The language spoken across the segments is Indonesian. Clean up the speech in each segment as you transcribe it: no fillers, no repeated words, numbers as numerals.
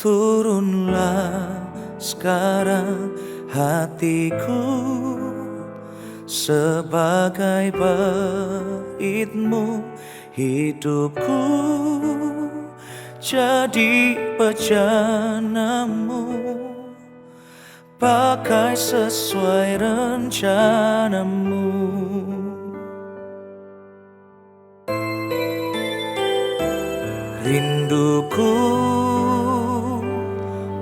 Turunlah sekarang hatiku sebagai baitmu, hidupku jadi bejanamu, pakai sesuai rencanamu. Rinduku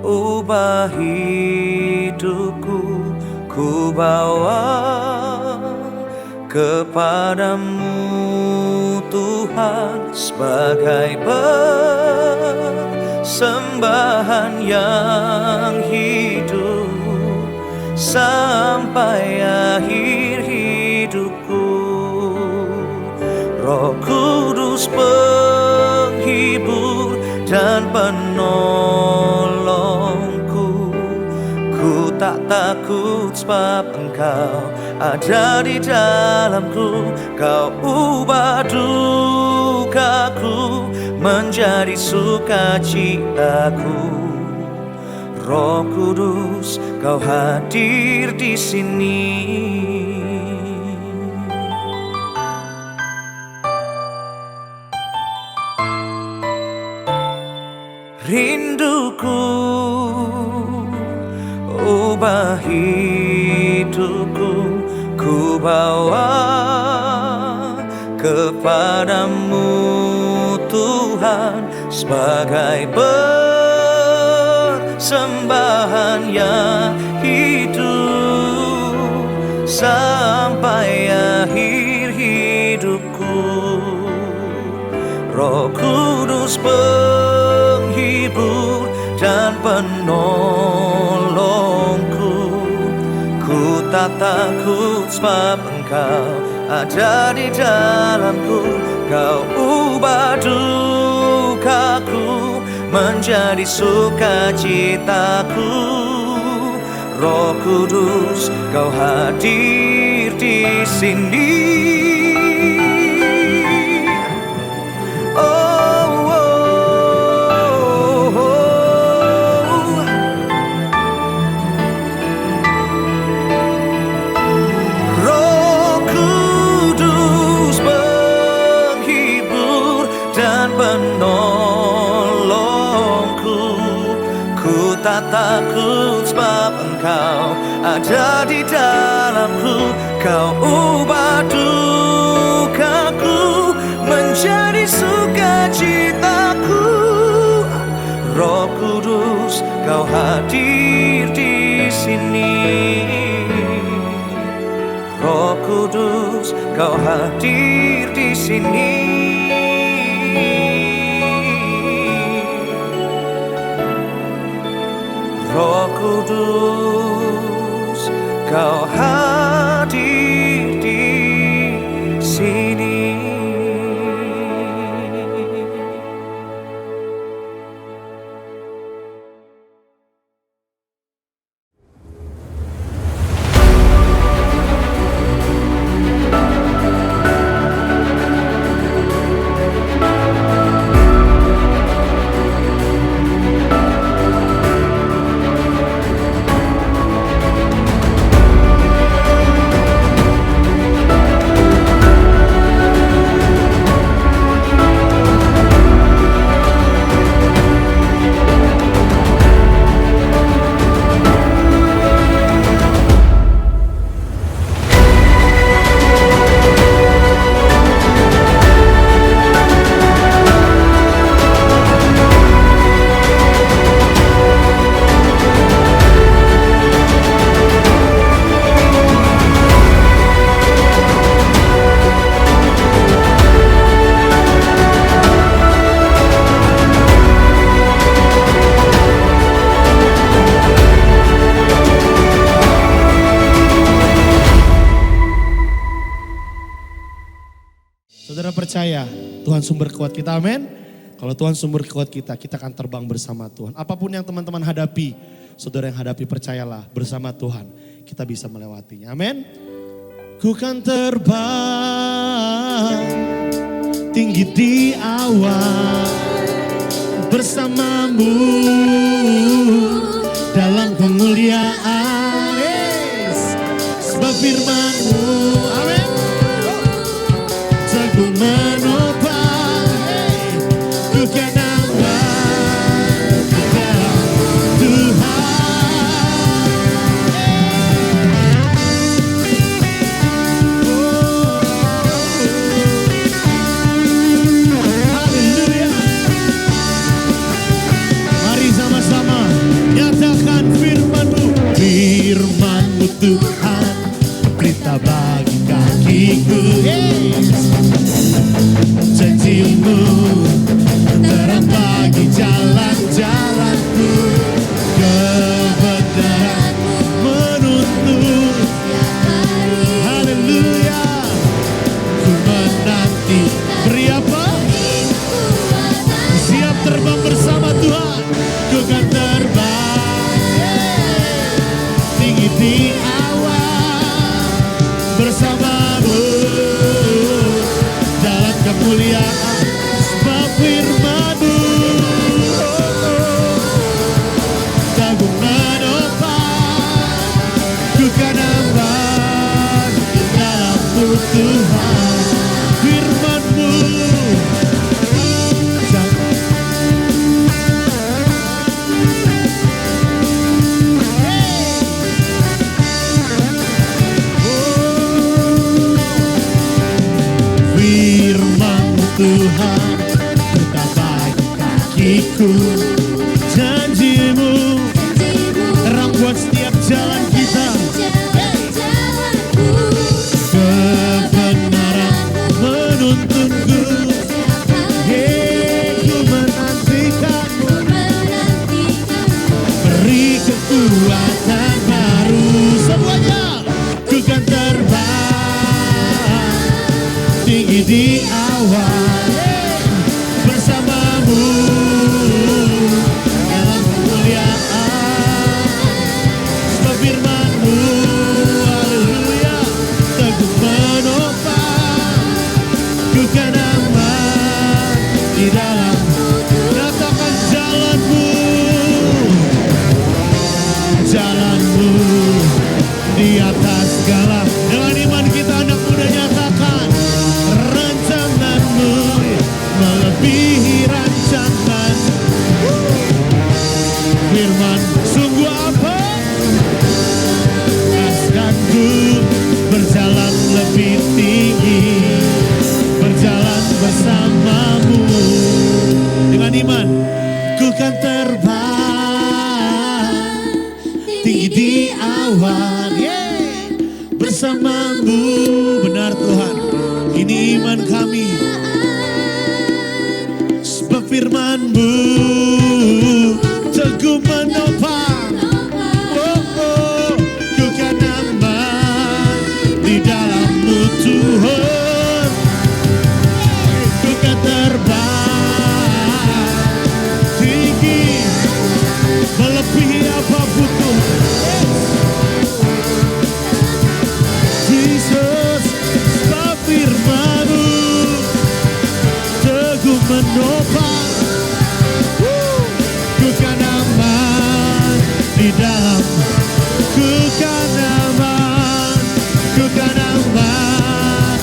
ubah hidupku, ku bawa kepadamu Tuhan, sebagai persembahan yang hidup sampai akhir hidupku. Roh Kudus penghibur dan penolongku, ku tak takut sebab Engkau ada di dalamku. Kau ubah dukaku menjadi sukacitaku. Roh Kudus, Kau hadir di sini. Rinduku ubah hidupku, ku bawa kepadamu Tuhan, sebagai persembahan yang hidup sampai akhir hidupku. Roh Kudus penghibur dan penolongku, ku tak takut sebab Engkau ada di dalamku. Kau ubah dukaku menjadi sukacitaku. Roh Kudus, Kau hadir di sini. Tak takut sebab Engkau ada di dalamku. Kau ubah dukaku menjadi sukacitaku. Roh Kudus, Kau hadir di sini. Roh Kudus, Kau hadir di sini. Roh Kudus, Kau hadir di sini. Saudara percaya Tuhan sumber kuat kita, amin. Kalau Tuhan sumber kuat kita akan terbang bersama Tuhan. Apapun yang teman-teman hadapi, saudara yang hadapi percayalah bersama Tuhan kita bisa melewatinya, amin. Ku kan terbang tinggi di awan bersamamu. dalam kemuliaan. Yes. Sebab firman-Mu, amin, teguh menopang. Ku kan aman di dalam Tuhan. Haleluya. Mari sama-sama nyatakan firman-Mu. Firman-Mu Tuhan, berita bagi kakiku. Janji-Mu terang bagi jalan-jalanku. Kebenaran-Mu menuntun. Haleluya. Ku menanti. Beri apa? Siap terbang bersama Tuhan. Ku kan terbang tinggi di awan bersama-Mu dalam kemuliaan. Sebab firman-Mu teguh menopang. Ku kan aman dalam-Mu Tuhan. Firman-Mu Firman-Mu Tuhan, berita bagi kakiku. Janji-Mu terang buat setiap jalan kita. Kebenaran menuntunku. Ku menantikan-Mu. Beri kekuatan baru. Semuanya. Ku kan terbang tinggi di awan bersama-Mu dalam kemuliaan. Sebab firman-Mu, haleluya, teguh menopang. Ku kan aman di dalam. Nyatakan jalan-Mu, jalan-Mu di atas segala. Dengan iman kita anak muda nyatakan, rancangan-Mu melebihi rancangan. Firman sungguh apa? Kasihku berjalan lebih tinggi, berjalan bersama-Mu. Dengan iman, ku kan terbang tinggi di awan, bersama-Mu. Benar Tuhan, ini iman kami. Sebab firman-Mu teguh menopang. Ku kan aman di dalam-Mu Tuhan. Ku kan terbang tinggi melebihi apapun Tuhan. Jesus, sebab firman-Mu teguh menopang. Ku kan aman di dalam. Ku kan aman. Ku kan aman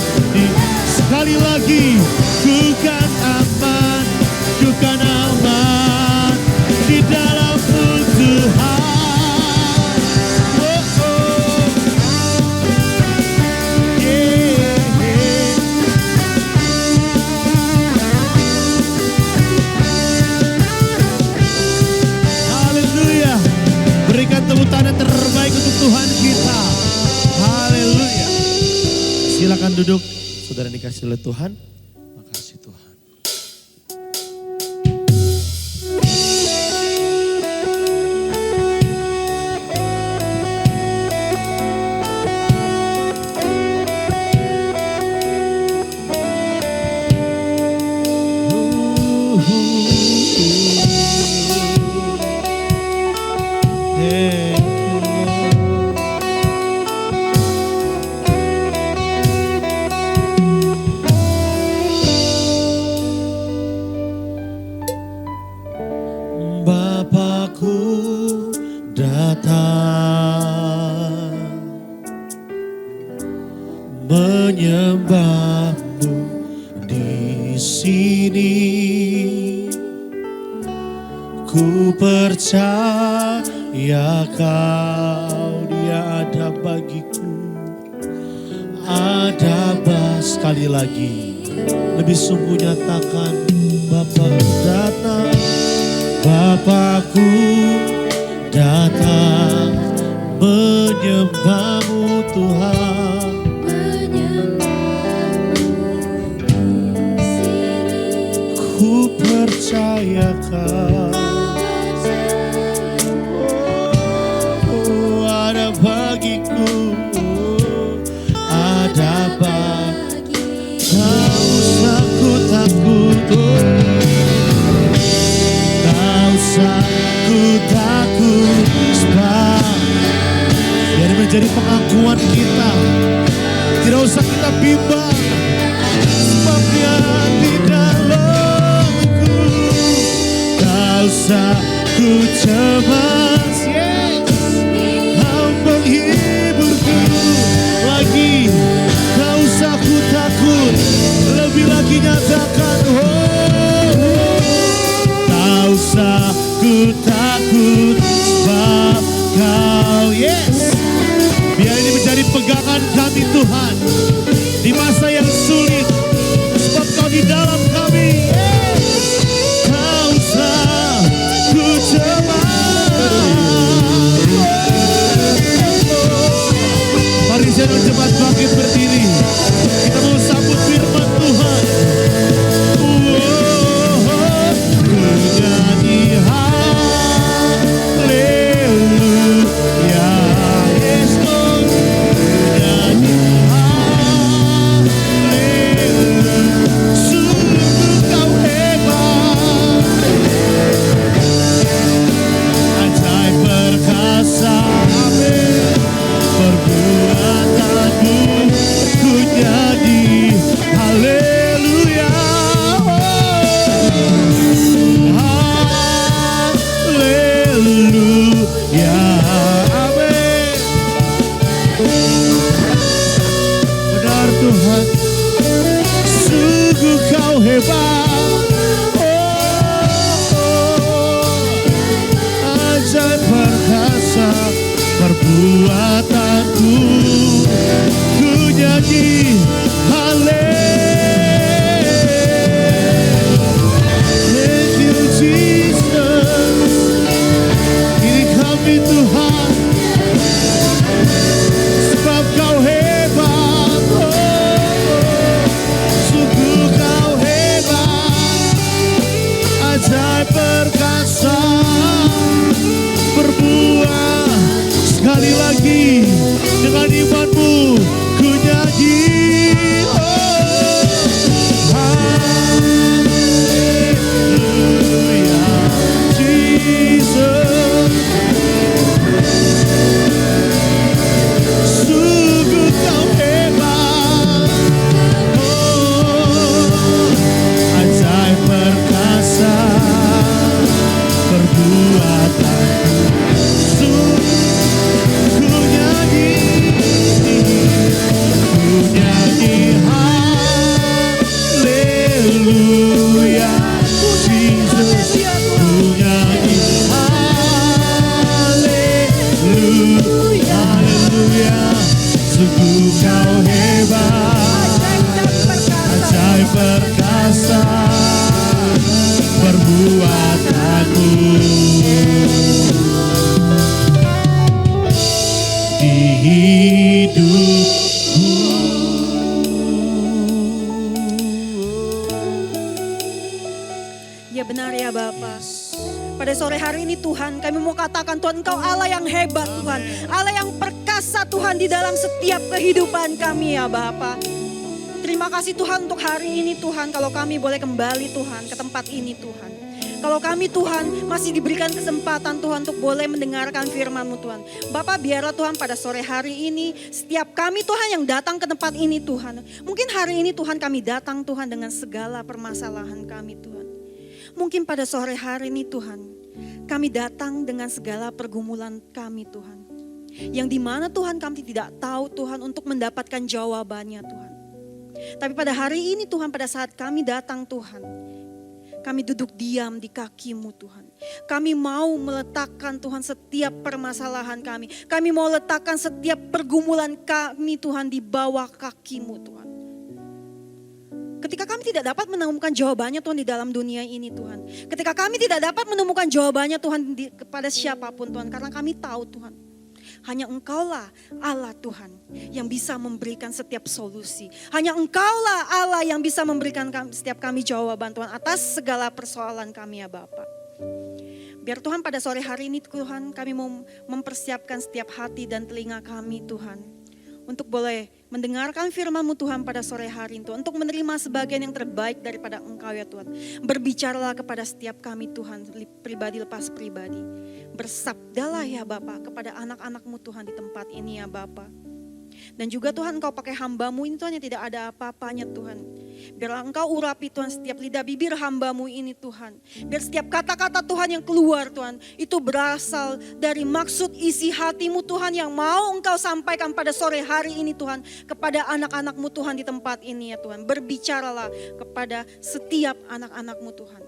sekali lagi. Ku kan aman. Ku kan aman di dalam-Mu Tuhan. Haleluya. Berikan tepuk tangan terbaik untuk Tuhan kita. Haleluya. Silakan duduk, saudara dikasih oleh Tuhan. Makasih Tuhan. datang menyembahmu di sini. Ku percaya kau dia ada bagiku. Ada sekali lagi lebih sungguh nyatakan Bapakku datang, Bapakku datang menyembahmu Tuhan. Ku percayakan ada bagiku, ada bagi. Tak usah ku takut, tak usah ku takut, sebab biar menjadi pengakuan kita. Tidak usah kita bimbang, sebabnya di dalamku. Tak usah ku cemas, kau menghiburku lagi. Tak usah ku takut, lebih lagi nyatakan tak usah ku takut, sebab kau biar ini menjadi pegangan kami Tuhan di masa yang sulit, sebab kau di dalam kami. Tak usah ku cemas. Mari saya cepat bangkit berdiri, kita mau sambut firman Tuhan. Ku nyanyi haleluya, yes Lord. Ku nyanyi haleluya, sungguh kau hebat, ajaib perkasa, amin. Perbuatanmu ku nyanyi haleluya, haleluya, amin. Benar Tuhan, sungguh kau hebat, ajaib perkasa perbuatanmu, ku nyanyi haleluya. Thank you Jesus, ini kami Tuhan, sebab kau hebat, sungguh kau hebat, ajaib perkasa berbuat. Sekali lagi dengan imanmu ku nyanyi haleluya Jesus, sungguh kau hebat, ajaib perkasa perbuatan. Ku nyanyi haleluya Jesus, ku nyanyi haleluya, haleluya. Sungguh kau hebat, ajaib perkasa perbuatanmu di hidupku. Ya benar ya Bapa. Pada sore hari ini Tuhan, kami mau katakan Tuhan, Engkau Allah yang hebat Tuhan. Allah yang perkasa Tuhan di dalam setiap kehidupan kami ya Bapa. Terima kasih Tuhan untuk hari ini Tuhan, kalau kami boleh kembali Tuhan ke tempat ini Tuhan. Kalau kami Tuhan masih diberikan kesempatan Tuhan untuk boleh mendengarkan firman-Mu Tuhan. Bapak biarlah Tuhan pada sore hari ini setiap kami Tuhan yang datang ke tempat ini Tuhan. Mungkin hari ini Tuhan kami datang Tuhan dengan segala permasalahan kami Tuhan. Mungkin pada sore hari ini Tuhan, kami datang dengan segala pergumulan kami Tuhan. Yang dimana Tuhan kami tidak tahu Tuhan untuk mendapatkan jawabannya Tuhan. Tapi pada hari ini Tuhan, pada saat kami datang Tuhan, kami duduk diam di kaki-Mu Tuhan. Kami mau meletakkan Tuhan setiap permasalahan kami. Kami mau letakkan setiap pergumulan kami Tuhan di bawah kaki-Mu Tuhan. Ketika kami tidak dapat menemukan jawabannya Tuhan di dalam dunia ini Tuhan. Ketika kami tidak dapat menemukan jawabannya Tuhan kepada siapapun Tuhan. Karena kami tahu Tuhan, hanya Engkaulah Allah Tuhan yang bisa memberikan setiap solusi. Hanya Engkaulah Allah yang bisa memberikan setiap kami jawaban Tuhan atas segala persoalan kami ya Bapa. Biar Tuhan pada sore hari ini Tuhan, kami mau mempersiapkan setiap hati dan telinga kami Tuhan. Untuk boleh mendengarkan firman-Mu Tuhan pada sore hari ini Tuhan. Untuk menerima sebagian yang terbaik daripada Engkau ya Tuhan. Berbicaralah kepada setiap kami Tuhan, pribadi lepas pribadi. Bersabdalah ya Bapa kepada anak-anak-Mu Tuhan di tempat ini ya Bapa. Dan juga Tuhan Engkau pakai hamba-Mu ini Tuhan yang tidak ada apa-apanya Tuhan. Biarlah Engkau urapi Tuhan setiap lidah bibir hamba-Mu ini Tuhan. Biar setiap kata-kata Tuhan yang keluar Tuhan, itu berasal dari maksud isi hati-Mu Tuhan yang mau Engkau sampaikan pada sore hari ini Tuhan. Kepada anak-anak-Mu Tuhan di tempat ini ya Tuhan. Berbicaralah kepada setiap anak-anak-Mu Tuhan.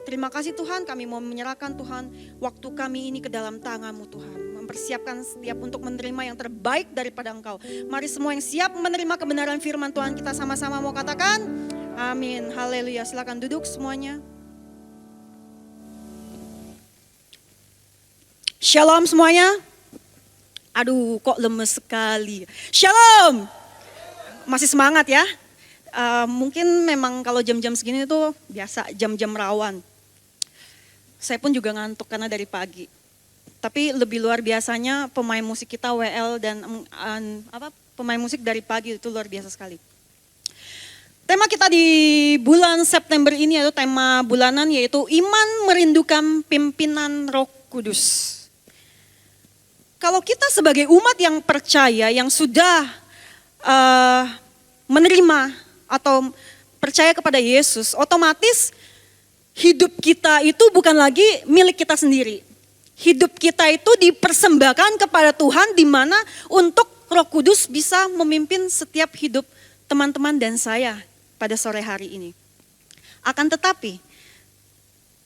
Terima kasih Tuhan, kami mau menyerahkan Tuhan waktu kami ini ke dalam tangan-Mu Tuhan. Mempersiapkan setiap untuk menerima yang terbaik daripada Engkau. Mari semua yang siap menerima kebenaran firman Tuhan, kita sama-sama mau katakan amin, haleluya. Silakan duduk semuanya. Shalom semuanya. Aduh kok lemes sekali. Shalom. Masih semangat ya. Mungkin memang kalau jam-jam segini itu biasa jam-jam rawan. Saya pun juga ngantuk karena dari pagi. Tapi lebih luar biasanya pemain musik kita WL dan pemain musik dari pagi itu luar biasa sekali. Tema kita di bulan September ini yaitu tema bulanan yaitu iman merindukan pimpinan Roh Kudus. Kalau kita sebagai umat yang percaya yang sudah menerima atau percaya kepada Yesus, otomatis hidup kita itu bukan lagi milik kita sendiri. Hidup kita itu dipersembahkan kepada Tuhan di mana untuk Roh Kudus bisa memimpin setiap hidup teman-teman dan saya pada sore hari ini. Akan tetapi,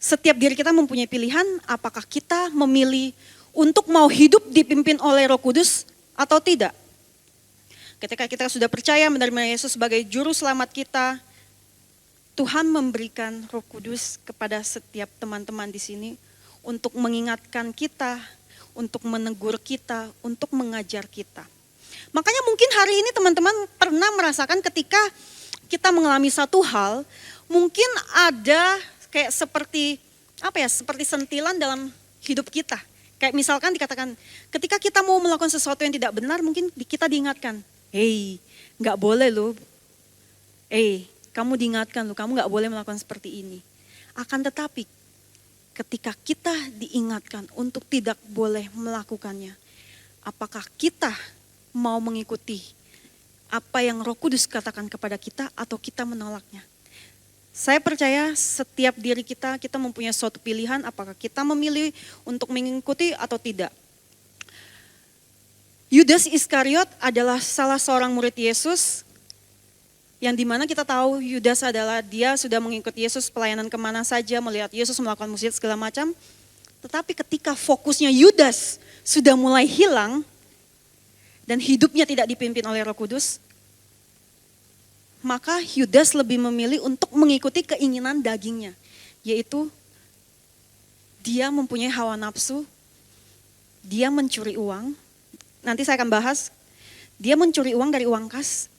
setiap diri kita mempunyai pilihan apakah kita memilih untuk mau hidup dipimpin oleh Roh Kudus atau tidak. Ketika kita sudah percaya menerima Yesus sebagai juru selamat kita, Tuhan memberikan Roh Kudus kepada setiap teman-teman di sini untuk mengingatkan kita, untuk menegur kita, untuk mengajar kita. Makanya mungkin hari ini teman-teman pernah merasakan ketika kita mengalami satu hal, mungkin ada kayak seperti seperti sentilan dalam hidup kita. Kayak misalkan dikatakan ketika kita mau melakukan sesuatu yang tidak benar, mungkin kita diingatkan, hey, gak boleh loh. Kamu diingatkan loh, kamu gak boleh melakukan seperti ini. Akan tetapi ketika kita diingatkan untuk tidak boleh melakukannya, apakah kita mau mengikuti apa yang Roh Kudus katakan kepada kita atau kita menolaknya? Saya percaya setiap diri kita mempunyai suatu pilihan apakah kita memilih untuk mengikuti atau tidak. Yudas Iskariot adalah salah seorang murid Yesus yang dimana kita tahu Yudas adalah dia sudah mengikuti Yesus pelayanan kemana saja, melihat Yesus melakukan mukjizat segala macam. Tetapi ketika fokusnya Yudas sudah mulai hilang dan hidupnya tidak dipimpin oleh Roh Kudus, maka Yudas lebih memilih untuk mengikuti keinginan dagingnya, yaitu dia mempunyai hawa nafsu, dia mencuri uang. Nanti saya akan bahas, dia mencuri uang dari uang kas.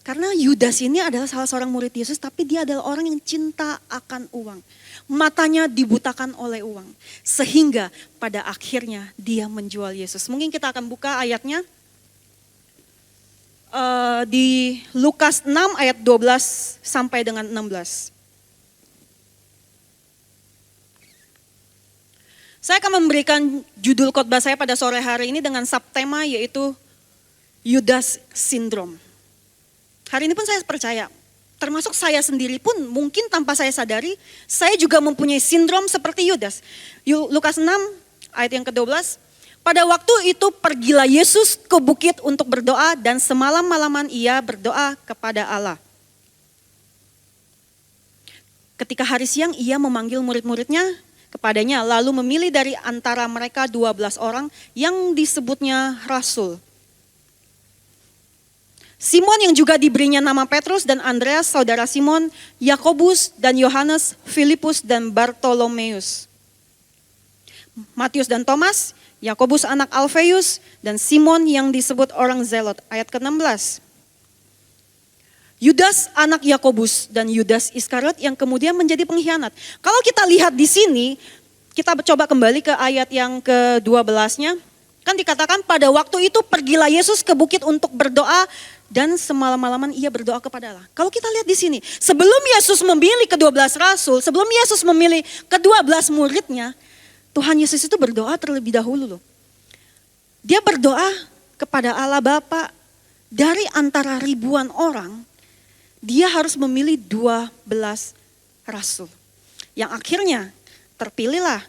Karena Yudas ini adalah salah seorang murid Yesus, tapi dia adalah orang yang cinta akan uang. Matanya dibutakan oleh uang. Sehingga pada akhirnya dia menjual Yesus. Mungkin kita akan buka ayatnya. Di Lukas 6 ayat 12 sampai dengan 16. Saya akan memberikan judul khotbah saya pada sore hari ini dengan subtema yaitu Yudas Syndrome. Hari ini pun saya percaya termasuk saya sendiri pun mungkin tanpa saya sadari, saya juga mempunyai sindrom seperti Yudas. Lukas 6 ayat yang ke-12. Pada waktu itu pergilah Yesus ke bukit untuk berdoa dan semalam-malaman ia berdoa kepada Allah. Ketika hari siang ia memanggil murid-muridnya kepadanya lalu memilih dari antara mereka 12 orang yang disebutnya rasul. Simon yang juga diberinya nama Petrus dan Andreas saudara Simon, Yakobus dan Yohanes, Filipus dan Bartolomeus. Matius dan Thomas, Yakobus anak Alfeus dan Simon yang disebut orang Zelot. Ayat ke-16. Yudas anak Yakobus dan Yudas Iskariot yang kemudian menjadi pengkhianat. Kalau kita lihat di sini, kita coba kembali ke ayat yang ke-12-nya. Kan dikatakan pada waktu itu pergilah Yesus ke bukit untuk berdoa dan semalam-malaman ia berdoa kepada Allah. Kalau kita lihat di sini, sebelum Yesus memilih ke-12 rasul, sebelum Yesus memilih ke-12 muridnya, Tuhan Yesus itu berdoa terlebih dahulu loh. Dia berdoa kepada Allah Bapa, dari antara ribuan orang, dia harus memilih 12 rasul. Yang akhirnya terpilihlah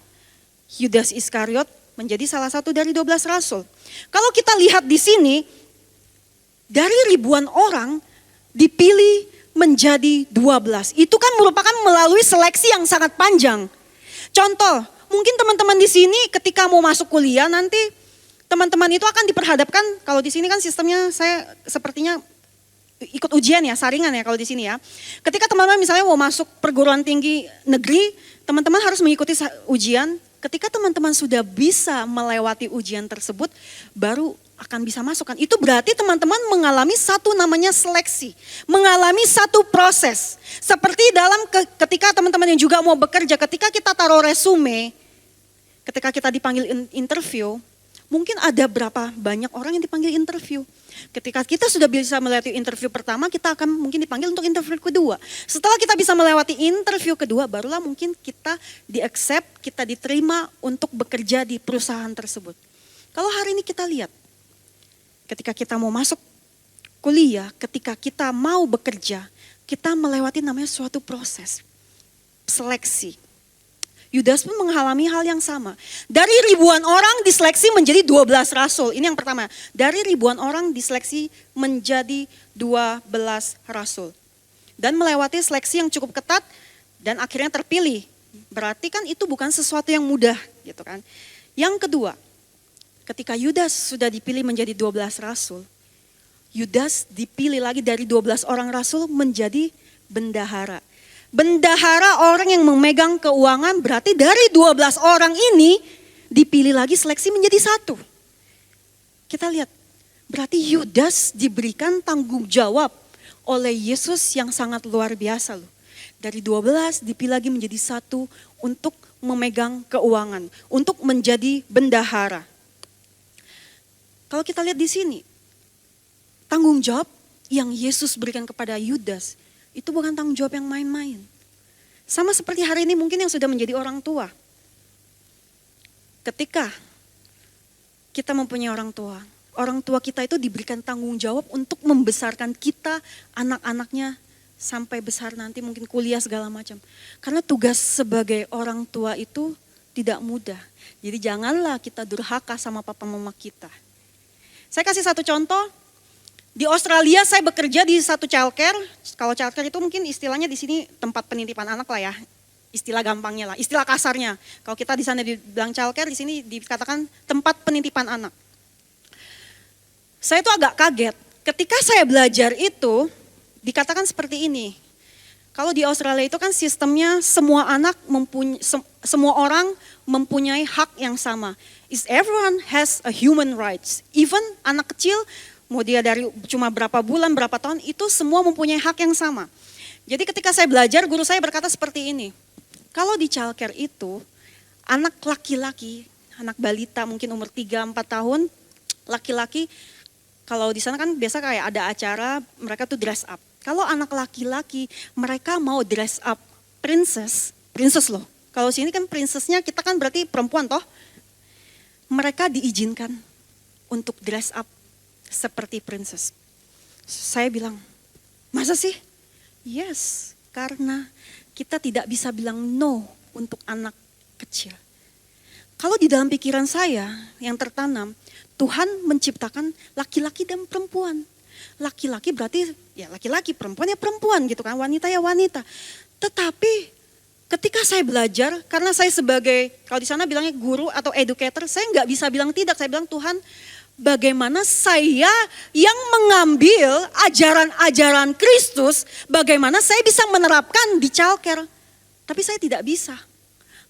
Yudas Iskariot menjadi salah satu dari 12 rasul. Kalau kita lihat di sini, dari ribuan orang dipilih menjadi 12. Itu kan merupakan melalui seleksi yang sangat panjang. Contoh, mungkin teman-teman di sini ketika mau masuk kuliah nanti teman-teman itu akan diperhadapkan, kalau di sini kan sistemnya saya sepertinya ikut ujian ya, saringan ya kalau di sini ya. Ketika teman-teman misalnya mau masuk perguruan tinggi negeri, teman-teman harus mengikuti ujian. Ketika teman-teman sudah bisa melewati ujian tersebut, baru akan bisa masuk kan. Itu berarti teman-teman mengalami satu namanya seleksi. Mengalami satu proses. Seperti dalam ketika teman-teman yang juga mau bekerja, ketika kita taruh resume, ketika kita dipanggil interview, mungkin ada berapa banyak orang yang dipanggil interview. Ketika kita sudah bisa melewati interview pertama, kita akan mungkin dipanggil untuk interview kedua. Setelah kita bisa melewati interview kedua, barulah mungkin kita di-accept, kita diterima untuk bekerja di perusahaan tersebut. Kalau hari ini kita lihat, ketika kita mau masuk kuliah, ketika kita mau bekerja, kita melewati namanya suatu proses, seleksi. Yudas pun mengalami hal yang sama. Dari ribuan orang diseleksi menjadi 12 rasul. Ini yang pertama. Dari ribuan orang diseleksi menjadi 12 rasul. Dan melewati seleksi yang cukup ketat dan akhirnya terpilih. Berarti kan itu bukan sesuatu yang mudah gitu kan. Yang kedua, ketika Yudas sudah dipilih menjadi 12 rasul, Yudas dipilih lagi dari 12 orang rasul menjadi bendahara. Bendahara orang yang memegang keuangan, berarti dari 12 orang ini dipilih lagi seleksi menjadi satu. Kita lihat, berarti Yudas diberikan tanggung jawab oleh Yesus yang sangat luar biasa loh. Dari 12 dipilih lagi menjadi satu untuk memegang keuangan, untuk menjadi bendahara. Kalau kita lihat di sini, tanggung jawab yang Yesus berikan kepada Yudas, itu bukan tanggung jawab yang main-main. Sama seperti hari ini mungkin yang sudah menjadi orang tua. Ketika kita mempunyai orang tua kita itu diberikan tanggung jawab untuk membesarkan kita, anak-anaknya, sampai besar nanti mungkin kuliah segala macam. Karena tugas sebagai orang tua itu tidak mudah. Jadi janganlah kita durhaka sama papa mama kita. Saya kasih satu contoh. Di Australia saya bekerja di satu childcare. Kalau childcare itu mungkin istilahnya di sini tempat penitipan anak lah ya. Istilah gampangnya lah, istilah kasarnya. Kalau kita di sana dibilang childcare, di sini dikatakan tempat penitipan anak. Saya itu agak kaget. Ketika saya belajar itu dikatakan seperti ini. Kalau di Australia itu kan sistemnya semua orang mempunyai hak yang sama. Is everyone has a human rights. Even anak kecil, mau dia dari cuma berapa bulan, berapa tahun, itu semua mempunyai hak yang sama. Jadi ketika saya belajar, guru saya berkata seperti ini. Kalau di childcare itu, anak laki-laki, anak balita mungkin umur 3-4 tahun, laki-laki, kalau di sana kan biasa kayak ada acara, mereka tuh dress up. Kalau anak laki-laki, mereka mau dress up princess loh. Kalau sini kan princessnya kita kan berarti perempuan toh. Mereka diizinkan untuk dress up seperti princess. Saya bilang, masa sih? Yes, karena kita tidak bisa bilang no untuk anak kecil. Kalau di dalam pikiran saya yang tertanam, Tuhan menciptakan laki-laki dan perempuan. Laki-laki berarti ya laki-laki, perempuan ya perempuan gitu kan, wanita ya wanita. Tetapi ketika saya belajar, karena saya sebagai, kalau di sana bilangnya guru atau educator, saya nggak bisa bilang tidak. Saya bilang Tuhan, bagaimana saya yang mengambil ajaran-ajaran Kristus, bagaimana saya bisa menerapkan di childcare. Tapi saya tidak bisa.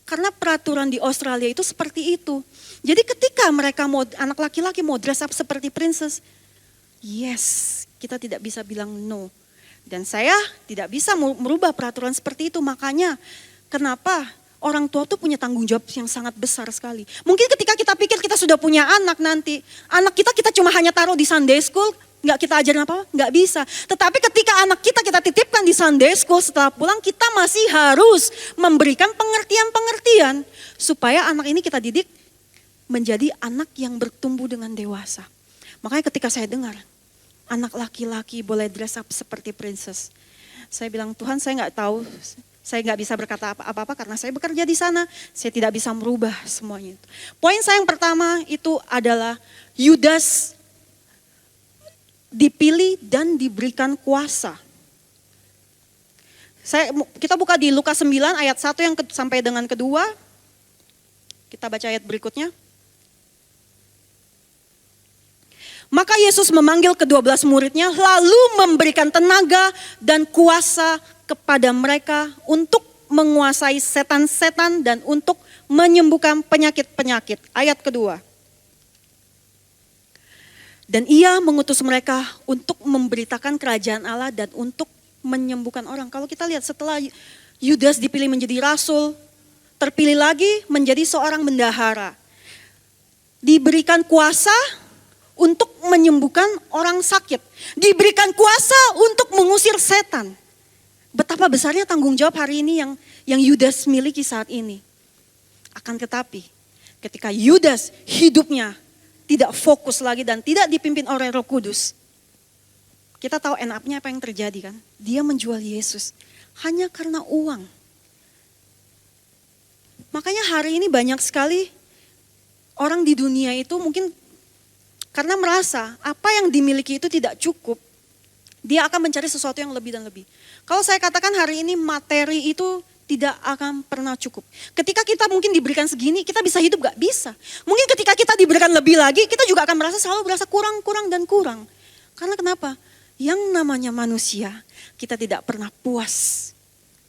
Karena peraturan di Australia itu seperti itu. Jadi ketika mereka mau, anak laki-laki mau dress up seperti princess, yes, kita tidak bisa bilang no. Dan saya tidak bisa merubah peraturan seperti itu. Makanya kenapa orang tua tuh punya tanggung jawab yang sangat besar sekali. Mungkin ketika kita pikir kita sudah punya anak nanti, anak kita cuma hanya taruh di Sunday school, nggak kita ajarin apa-apa, nggak bisa. Tetapi ketika anak kita titipkan di Sunday school, setelah pulang kita masih harus memberikan pengertian-pengertian supaya anak ini kita didik menjadi anak yang bertumbuh dengan dewasa. Makanya ketika saya dengar anak laki-laki boleh dress up seperti princess, saya bilang Tuhan, saya nggak tahu, saya nggak bisa berkata apa-apa karena saya bekerja di sana, saya tidak bisa merubah semuanya itu. Poin saya yang pertama itu adalah Yudas dipilih dan diberikan kuasa. Kita buka di Lukas 9 ayat 1 sampai dengan kedua. Kita baca ayat berikutnya. Maka Yesus memanggil ke-12 muridnya lalu memberikan tenaga dan kuasa kepada mereka untuk menguasai setan-setan dan untuk menyembuhkan penyakit-penyakit. Ayat kedua. Dan ia mengutus mereka untuk memberitakan kerajaan Allah dan untuk menyembuhkan orang. Kalau kita lihat setelah Yudas dipilih menjadi rasul, terpilih lagi menjadi seorang bendahara. Diberikan kuasa untuk menyembuhkan orang sakit. Diberikan kuasa untuk mengusir setan. Betapa besarnya tanggung jawab hari ini yang Yudas miliki saat ini. Akan tetapi ketika Yudas hidupnya tidak fokus lagi dan tidak dipimpin oleh Roh Kudus. Kita tahu end up-nya apa yang terjadi kan? Dia menjual Yesus hanya karena uang. Makanya hari ini banyak sekali orang di dunia itu mungkin karena merasa apa yang dimiliki itu tidak cukup, dia akan mencari sesuatu yang lebih dan lebih. Kalau saya katakan hari ini materi itu tidak akan pernah cukup. Ketika kita mungkin diberikan segini, kita bisa hidup gak bisa. Mungkin ketika kita diberikan lebih lagi, kita juga akan selalu merasa kurang, kurang, dan kurang. Karena kenapa? Yang namanya manusia, kita tidak pernah puas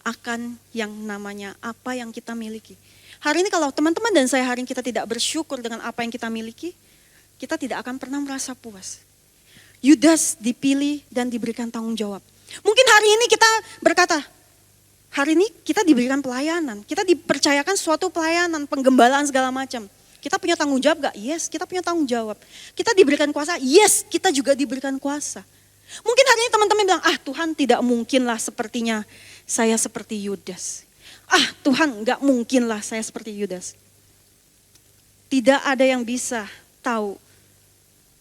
akan yang namanya apa yang kita miliki. Hari ini kalau teman-teman dan saya hari ini kita tidak bersyukur dengan apa yang kita miliki, kita tidak akan pernah merasa puas. Yudas dipilih dan diberikan tanggung jawab. Mungkin hari ini kita berkata, hari ini kita diberikan pelayanan, kita dipercayakan suatu pelayanan, penggembalaan segala macam. Kita punya tanggung jawab gak? Yes, kita punya tanggung jawab. Kita diberikan kuasa? Yes, kita juga diberikan kuasa. Mungkin hari ini teman-teman bilang, Tuhan tidak mungkinlah sepertinya saya seperti Yudas. Tuhan gak mungkinlah saya seperti Yudas. Tidak ada yang bisa tahu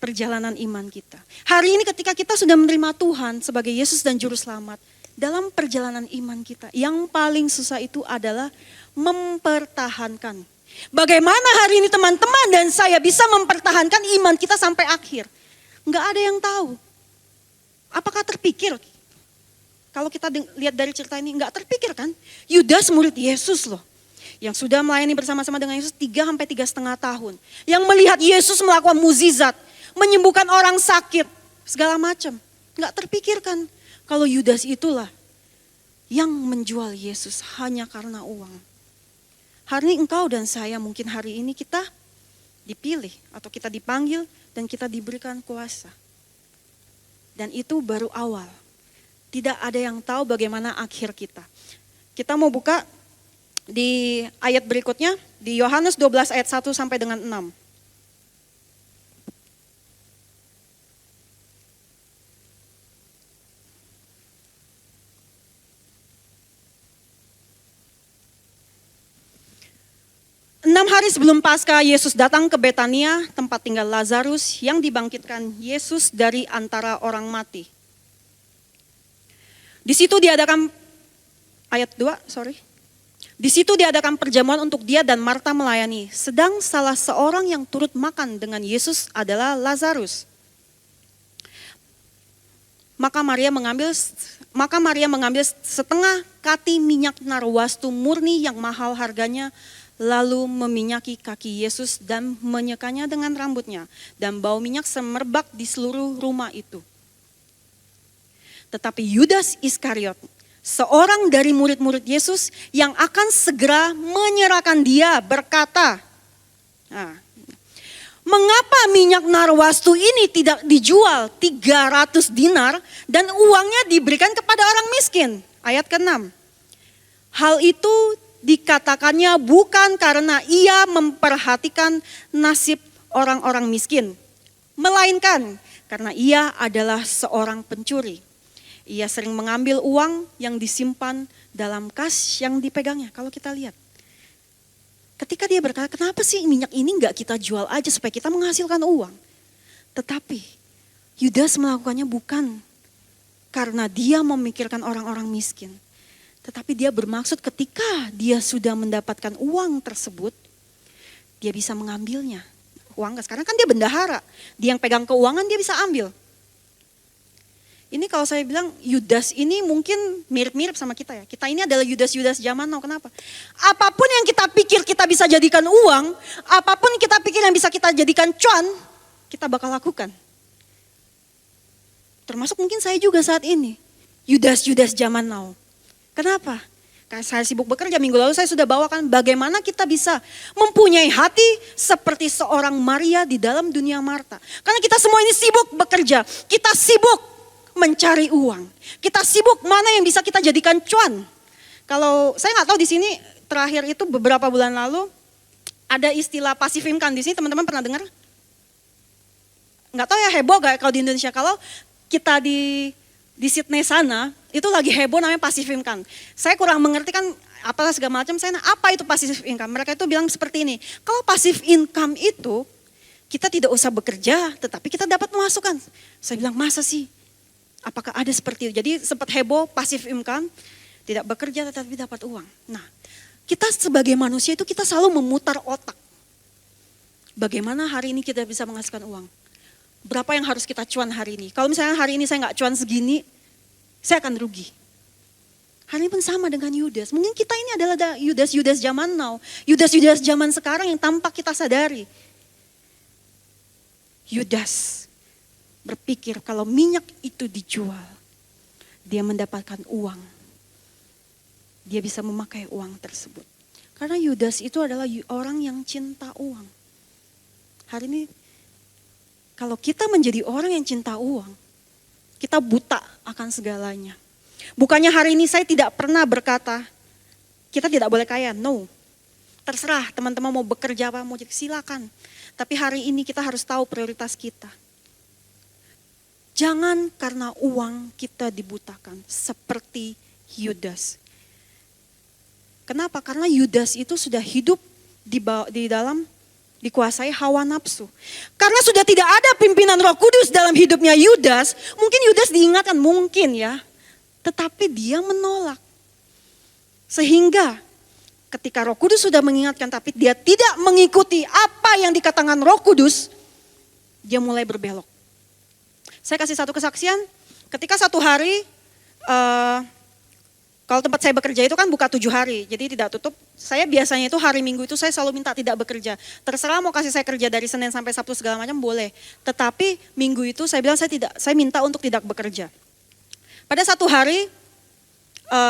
perjalanan iman kita. Hari ini ketika kita sudah menerima Tuhan sebagai Yesus dan Juru Selamat, dalam perjalanan iman kita, yang paling susah itu adalah mempertahankan. Bagaimana hari ini teman-teman dan saya bisa mempertahankan iman kita sampai akhir? Enggak ada yang tahu. Apakah terpikir? Kalau kita lihat dari cerita ini, enggak terpikir kan? Yudas murid Yesus loh. Yang sudah melayani bersama-sama dengan Yesus 3-3,5 tahun. Yang melihat Yesus melakukan mukjizat, menyembuhkan orang sakit, segala macam. Enggak terpikirkan. Kalau Yudas itulah yang menjual Yesus hanya karena uang. Hari ini engkau dan saya mungkin hari ini kita dipilih atau kita dipanggil dan kita diberikan kuasa. Dan itu baru awal. Tidak ada yang tahu bagaimana akhir kita. Kita mau buka di ayat berikutnya di Yohanes 12 ayat 1 sampai dengan 6. Hari sebelum Paskah, Yesus datang ke Betania, tempat tinggal Lazarus yang dibangkitkan Yesus dari antara orang mati. Di situ diadakan, ayat 2, sorry. Di situ diadakan perjamuan untuk dia dan Marta melayani. Sedang salah seorang yang turut makan dengan Yesus adalah Lazarus. Maka Maria mengambil setengah kati minyak narwastu murni yang mahal harganya, lalu meminyaki kaki Yesus dan menyekanya dengan rambutnya, dan bau minyak semerbak di seluruh rumah itu. Tetapi Yudas Iskariot, seorang dari murid-murid Yesus yang akan segera menyerahkan dia, berkata, mengapa minyak narwastu ini tidak dijual 300 dinar dan uangnya diberikan kepada orang miskin? Ayat ke-6. Hal itu dikatakannya bukan karena ia memperhatikan nasib orang-orang miskin, melainkan karena ia adalah seorang pencuri. Ia sering mengambil uang yang disimpan dalam kas yang dipegangnya. Kalau kita lihat, ketika dia berkata, kenapa sih minyak ini enggak kita jual aja supaya kita menghasilkan uang? Tetapi Yudas melakukannya bukan karena dia memikirkan orang-orang miskin. Tetapi dia bermaksud ketika dia sudah mendapatkan uang tersebut, dia bisa mengambilnya. Uang, sekarang kan dia bendahara, dia yang pegang keuangan dia bisa ambil. Ini kalau saya bilang Yudas ini mungkin mirip-mirip sama kita ya. Kita ini adalah Yudas-Yudas zaman now. Kenapa? Apapun yang kita pikir kita bisa jadikan uang, apapun kita pikir yang bisa kita jadikan cuan, kita bakal lakukan. Termasuk mungkin saya juga saat ini. Yudas-Yudas zaman now. Kenapa? Karena saya sibuk bekerja, minggu lalu saya sudah bawakan bagaimana kita bisa mempunyai hati seperti seorang Maria di dalam dunia Marta. Karena kita semua ini sibuk bekerja, kita sibuk mencari uang. Kita sibuk mana yang bisa kita jadikan cuan. Kalau saya nggak tahu di sini terakhir itu beberapa bulan lalu ada istilah passive income di sini, teman-teman pernah dengar? Nggak tahu ya, heboh gak kalau di Indonesia. Kalau kita di Sydney sana itu lagi heboh namanya passive income. Saya kurang mengerti kan apalah segala macam. Saya apa itu passive income? Mereka itu bilang seperti ini. Kalau passive income itu kita tidak usah bekerja, tetapi kita dapat masukan. Saya bilang masa sih? Apakah ada seperti itu? Jadi sempat heboh passive income, tidak bekerja tetapi dapat uang. Nah, kita sebagai manusia itu kita selalu memutar otak. Bagaimana hari ini kita bisa menghasilkan uang? Berapa yang harus kita cuan hari ini? Kalau misalnya hari ini saya nggak cuan segini, saya akan rugi. Hari ini pun sama dengan Yudas. Mungkin kita ini adalah Yudas-Yudas zaman now. Yudas-Yudas zaman sekarang yang tanpa kita sadari. Yudas berpikir kalau minyak itu dijual, dia mendapatkan uang. Dia bisa memakai uang tersebut. Karena Yudas itu adalah orang yang cinta uang. Hari ini kalau kita menjadi orang yang cinta uang, kita buta akan segalanya. Bukannya hari ini saya tidak pernah berkata, kita tidak boleh kaya, no. Terserah teman-teman mau bekerja apa, mau jadi silakan. Tapi hari ini kita harus tahu prioritas kita. Jangan karena uang kita dibutakan seperti Yudas. Kenapa? Karena Yudas itu sudah hidup di dalam dikuasai hawa nafsu. Karena sudah tidak ada pimpinan Roh Kudus dalam hidupnya Yudas, mungkin Yudas diingatkan, mungkin ya. Tetapi dia menolak. Sehingga ketika Roh Kudus sudah mengingatkan tapi dia tidak mengikuti apa yang dikatakan Roh Kudus, dia mulai berbelok. Saya kasih satu kesaksian, ketika satu hari, kalau tempat saya bekerja itu kan buka 7 hari, jadi tidak tutup. Saya biasanya itu hari Minggu itu saya selalu minta tidak bekerja. Terserah mau kasih saya kerja dari Senin sampai Sabtu segala macam boleh. Tetapi Minggu itu saya bilang saya minta untuk tidak bekerja. Pada satu hari,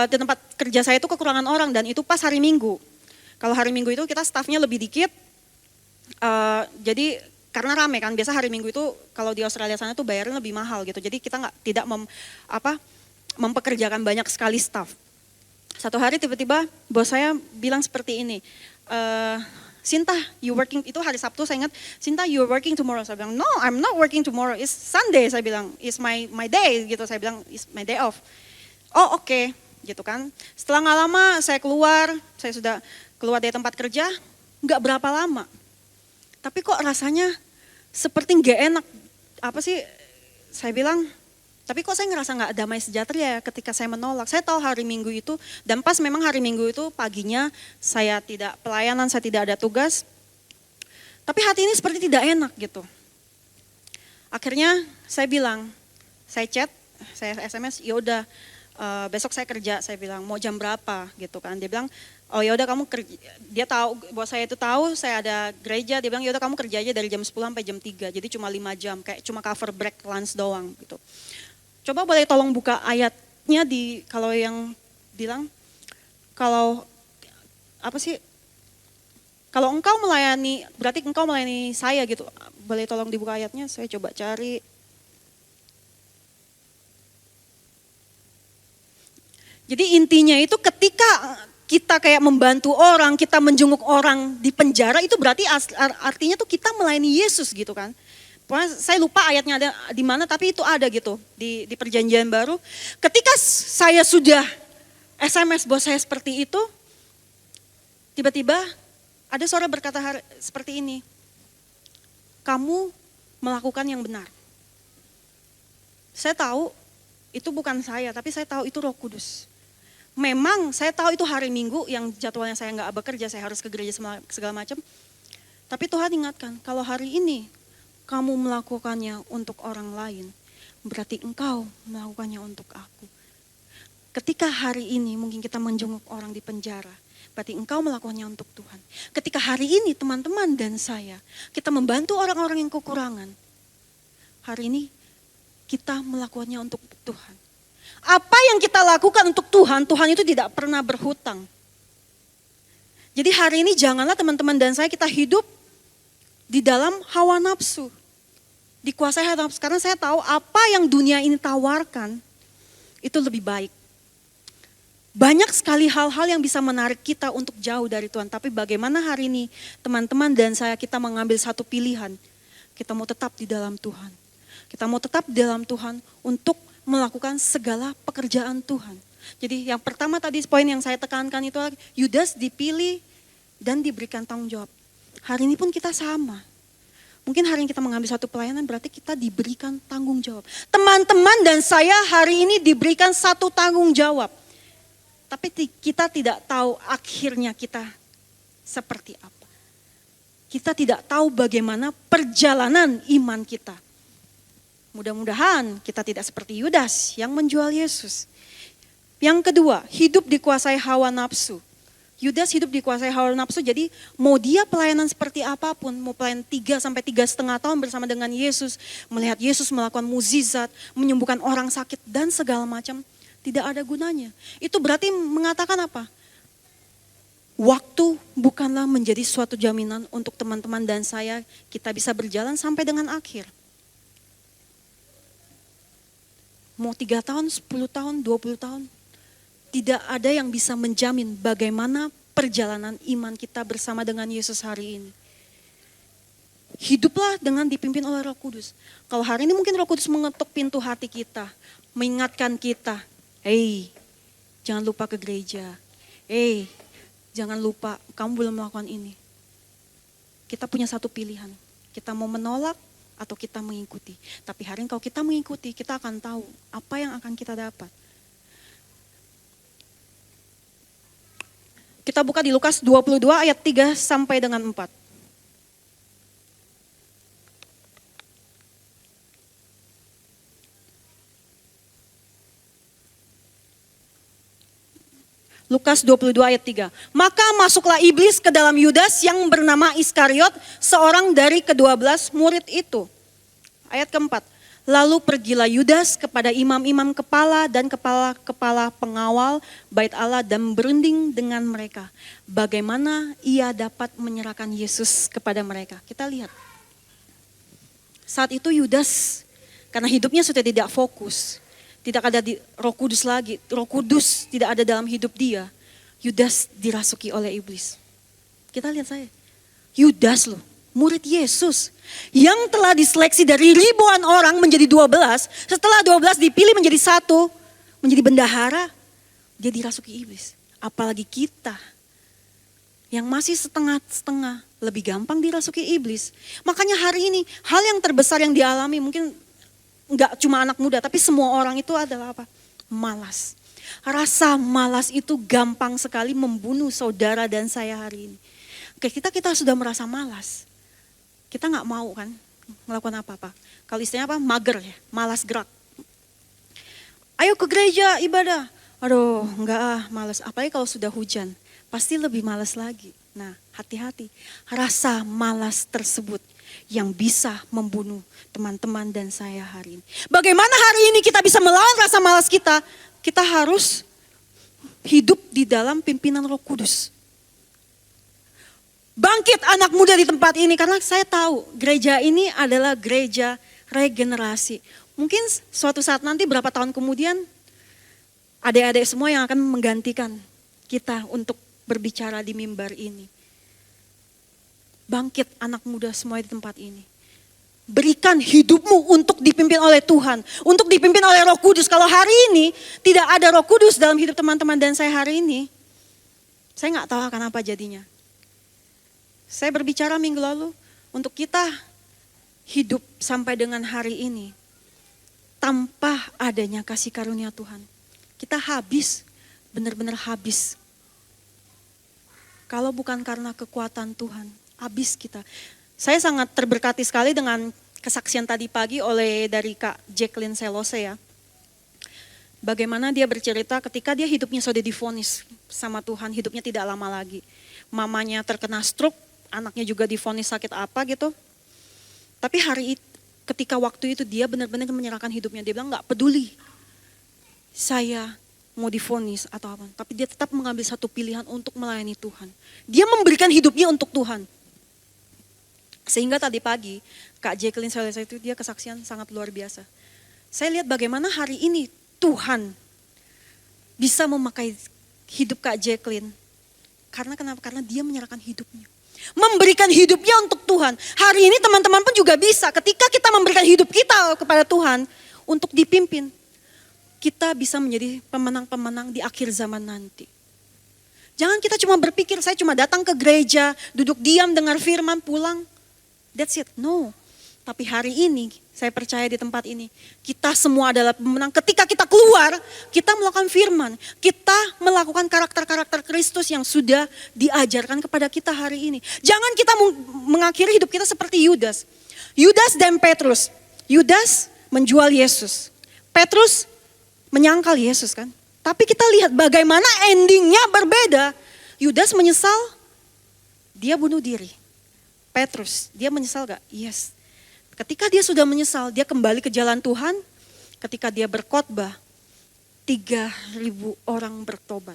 di tempat kerja saya itu kekurangan orang dan itu pas hari Minggu. Kalau hari Minggu itu kita stafnya lebih dikit, jadi karena rame kan, biasa hari Minggu itu kalau di Australia sana tuh bayarnya lebih mahal gitu. Jadi kita tidak mempekerjakan banyak sekali staf. Satu hari tiba-tiba bos saya bilang seperti ini, Sinta, you working, itu hari Sabtu saya ingat, Sinta you working tomorrow. Saya bilang, no I'm not working tomorrow, it's Sunday. Saya bilang, it's my day gitu, saya bilang it's my day off. Oh oke, gitu kan. Setelah nggak lama saya sudah keluar dari tempat kerja, nggak berapa lama. Tapi kok rasanya seperti nggak enak. Apa sih? Saya bilang, Tapi kok saya ngerasa nggak damai sejahtera ya ketika saya menolak. Saya tahu hari Minggu itu, dan pas memang hari Minggu itu paginya saya tidak pelayanan, saya tidak ada tugas. Tapi hati ini seperti tidak enak gitu. Akhirnya saya bilang, saya chat, saya SMS, ya udah besok saya kerja. Saya bilang mau jam berapa gitu kan. Dia bilang, oh ya udah kamu kerja. Dia tahu bahwa saya itu tahu saya ada gereja. Dia bilang ya udah kamu kerja aja dari jam 10 sampai jam 3. Jadi cuma 5 jam, kayak cuma cover break lunch doang gitu. Coba boleh tolong buka ayatnya di kalau yang bilang kalau apa sih? Kalau engkau melayani, berarti engkau melayani saya gitu. Boleh tolong dibuka ayatnya, saya coba cari. Jadi intinya itu ketika kita kayak membantu orang, kita menjenguk orang di penjara, itu berarti artinya tuh kita melayani Yesus gitu kan. Pokoknya saya lupa ayatnya ada di mana, tapi itu ada gitu di perjanjian baru. Ketika saya sudah SMS bahwa saya seperti itu, tiba-tiba ada suara berkata seperti ini, kamu melakukan yang benar. Saya tahu itu bukan saya, tapi saya tahu itu Roh Kudus. Memang saya tahu itu hari Minggu yang jadwalnya saya nggak bekerja, saya harus ke gereja segala macam. Tapi Tuhan ingatkan, kalau hari ini kamu melakukannya untuk orang lain, berarti engkau melakukannya untuk aku. Ketika hari ini mungkin kita menjenguk orang di penjara, berarti engkau melakukannya untuk Tuhan. Ketika hari ini teman-teman dan saya, kita membantu orang-orang yang kekurangan, hari ini kita melakukannya untuk Tuhan. Apa yang kita lakukan untuk Tuhan, Tuhan itu tidak pernah berhutang. Jadi hari ini janganlah teman-teman dan saya kita hidup di dalam hawa nafsu. Dikuasai hawa nafsu, karena saya tahu apa yang dunia ini tawarkan, itu lebih baik. Banyak sekali hal-hal yang bisa menarik kita untuk jauh dari Tuhan. Tapi bagaimana hari ini teman-teman dan saya kita mengambil satu pilihan. Kita mau tetap di dalam Tuhan. Kita mau tetap di dalam Tuhan untuk melakukan segala pekerjaan Tuhan. Jadi yang pertama tadi poin yang saya tekankan itu Yudas dipilih dan diberikan tanggung jawab. Hari ini pun kita sama. Mungkin hari ini kita mengambil satu pelayanan berarti kita diberikan tanggung jawab. Teman-teman dan saya hari ini diberikan satu tanggung jawab. Tapi kita tidak tahu akhirnya kita seperti apa. Kita tidak tahu bagaimana perjalanan iman kita. Mudah-mudahan kita tidak seperti Yudas yang menjual Yesus. Yang kedua, hidup dikuasai hawa nafsu. Yudas hidup dikuasai hawa nafsu, jadi mau dia pelayanan seperti apapun, mau pelayan 3 sampai 3,5 tahun bersama dengan Yesus, melihat Yesus melakukan mukjizat, menyembuhkan orang sakit dan segala macam, tidak ada gunanya. Itu berarti mengatakan apa? Waktu bukanlah menjadi suatu jaminan untuk teman-teman dan saya, kita bisa berjalan sampai dengan akhir. Mau 3 tahun, 10 tahun, 20 tahun. Tidak ada yang bisa menjamin bagaimana perjalanan iman kita bersama dengan Yesus hari ini. Hiduplah dengan dipimpin oleh Roh Kudus. Kalau hari ini mungkin Roh Kudus mengetuk pintu hati kita. Mengingatkan kita, hey, jangan lupa ke gereja. Hey, jangan lupa kamu belum melakukan ini. Kita punya satu pilihan. Kita mau menolak atau kita mengikuti. Tapi hari ini kalau kita mengikuti, kita akan tahu apa yang akan kita dapat. Kita buka di Lukas 22 ayat 3 sampai dengan 4. Lukas 22 ayat 3. Maka masuklah iblis ke dalam Yudas yang bernama Iskariot, seorang dari ke-12 murid itu. Ayat keempat. Lalu pergilah Yudas kepada imam-imam kepala dan kepala-kepala pengawal bait Allah dan berunding dengan mereka. Bagaimana ia dapat menyerahkan Yesus kepada mereka. Kita lihat. Saat itu Yudas, karena hidupnya sudah tidak fokus. Tidak ada di Roh Kudus lagi. Roh Kudus tidak ada dalam hidup dia. Yudas dirasuki oleh iblis. Kita lihat saya. Yudas loh. Murid Yesus yang telah diseleksi dari ribuan orang menjadi 12, setelah 12 dipilih menjadi 1, menjadi bendahara, dia dirasuki iblis. Apalagi kita yang masih setengah-setengah, lebih gampang dirasuki iblis. Makanya hari ini hal yang terbesar yang dialami mungkin nggak cuma anak muda, tapi semua orang itu adalah apa? Malas. Rasa malas itu gampang sekali membunuh saudara dan saya hari ini. Oke, kita sudah merasa malas. Kita nggak mau kan melakukan apa-apa. Kalau istilahnya apa? Mager ya, malas gerak. Ayo ke gereja ibadah. Aduh, enggak malas. Apalagi kalau sudah hujan, pasti lebih malas lagi. Nah, hati-hati. Rasa malas tersebut yang bisa membunuh teman-teman dan saya hari ini. Bagaimana hari ini kita bisa melawan rasa malas kita? Kita harus hidup di dalam pimpinan Roh Kudus. Bangkit anak muda di tempat ini, karena saya tahu gereja ini adalah gereja regenerasi. Mungkin suatu saat nanti berapa tahun kemudian adik-adik semua yang akan menggantikan kita untuk berbicara di mimbar ini. Bangkit anak muda semua di tempat ini. Berikan hidupmu untuk dipimpin oleh Tuhan, untuk dipimpin oleh Roh Kudus. Kalau hari ini tidak ada Roh Kudus dalam hidup teman-teman dan saya hari ini, saya nggak tahu akan apa jadinya. Saya berbicara minggu lalu untuk kita hidup sampai dengan hari ini tanpa adanya kasih karunia Tuhan. Kita habis, benar-benar habis. Kalau bukan karena kekuatan Tuhan, habis kita. Saya sangat terberkati sekali dengan kesaksian tadi pagi dari Kak Jacqueline Selose ya. Bagaimana dia bercerita ketika dia hidupnya sudah divonis sama Tuhan, hidupnya tidak lama lagi. Mamanya terkena stroke, anaknya juga divonis sakit apa gitu. Tapi ketika waktu itu dia benar-benar menyerahkan hidupnya. Dia bilang gak peduli saya mau divonis atau apa. Tapi dia tetap mengambil satu pilihan untuk melayani Tuhan. Dia memberikan hidupnya untuk Tuhan. Sehingga tadi pagi Kak Jacqueline Selesa itu dia kesaksian sangat luar biasa. Saya lihat bagaimana hari ini Tuhan bisa memakai hidup Kak Jacqueline. Karena kenapa? Karena dia menyerahkan hidupnya. Memberikan hidupnya untuk Tuhan. Hari ini teman-teman pun juga bisa. Ketika kita memberikan hidup kita kepada Tuhan untuk dipimpin, kita bisa menjadi pemenang-pemenang di akhir zaman nanti. Jangan kita cuma berpikir, saya cuma datang ke gereja, duduk diam, dengar firman, pulang. That's it. No. Tapi hari ini, saya percaya di tempat ini, kita semua adalah pemenang. Ketika kita keluar, kita melakukan firman. Kita melakukan karakter-karakter Kristus yang sudah diajarkan kepada kita hari ini. Jangan kita mengakhiri hidup kita seperti Yudas. Yudas dan Petrus. Yudas menjual Yesus. Petrus menyangkal Yesus kan. Tapi kita lihat bagaimana endingnya berbeda. Yudas menyesal, dia bunuh diri. Petrus, dia menyesal gak? Yes. Ketika dia sudah menyesal, dia kembali ke jalan Tuhan. Ketika dia berkhotbah, 3.000 orang bertobat.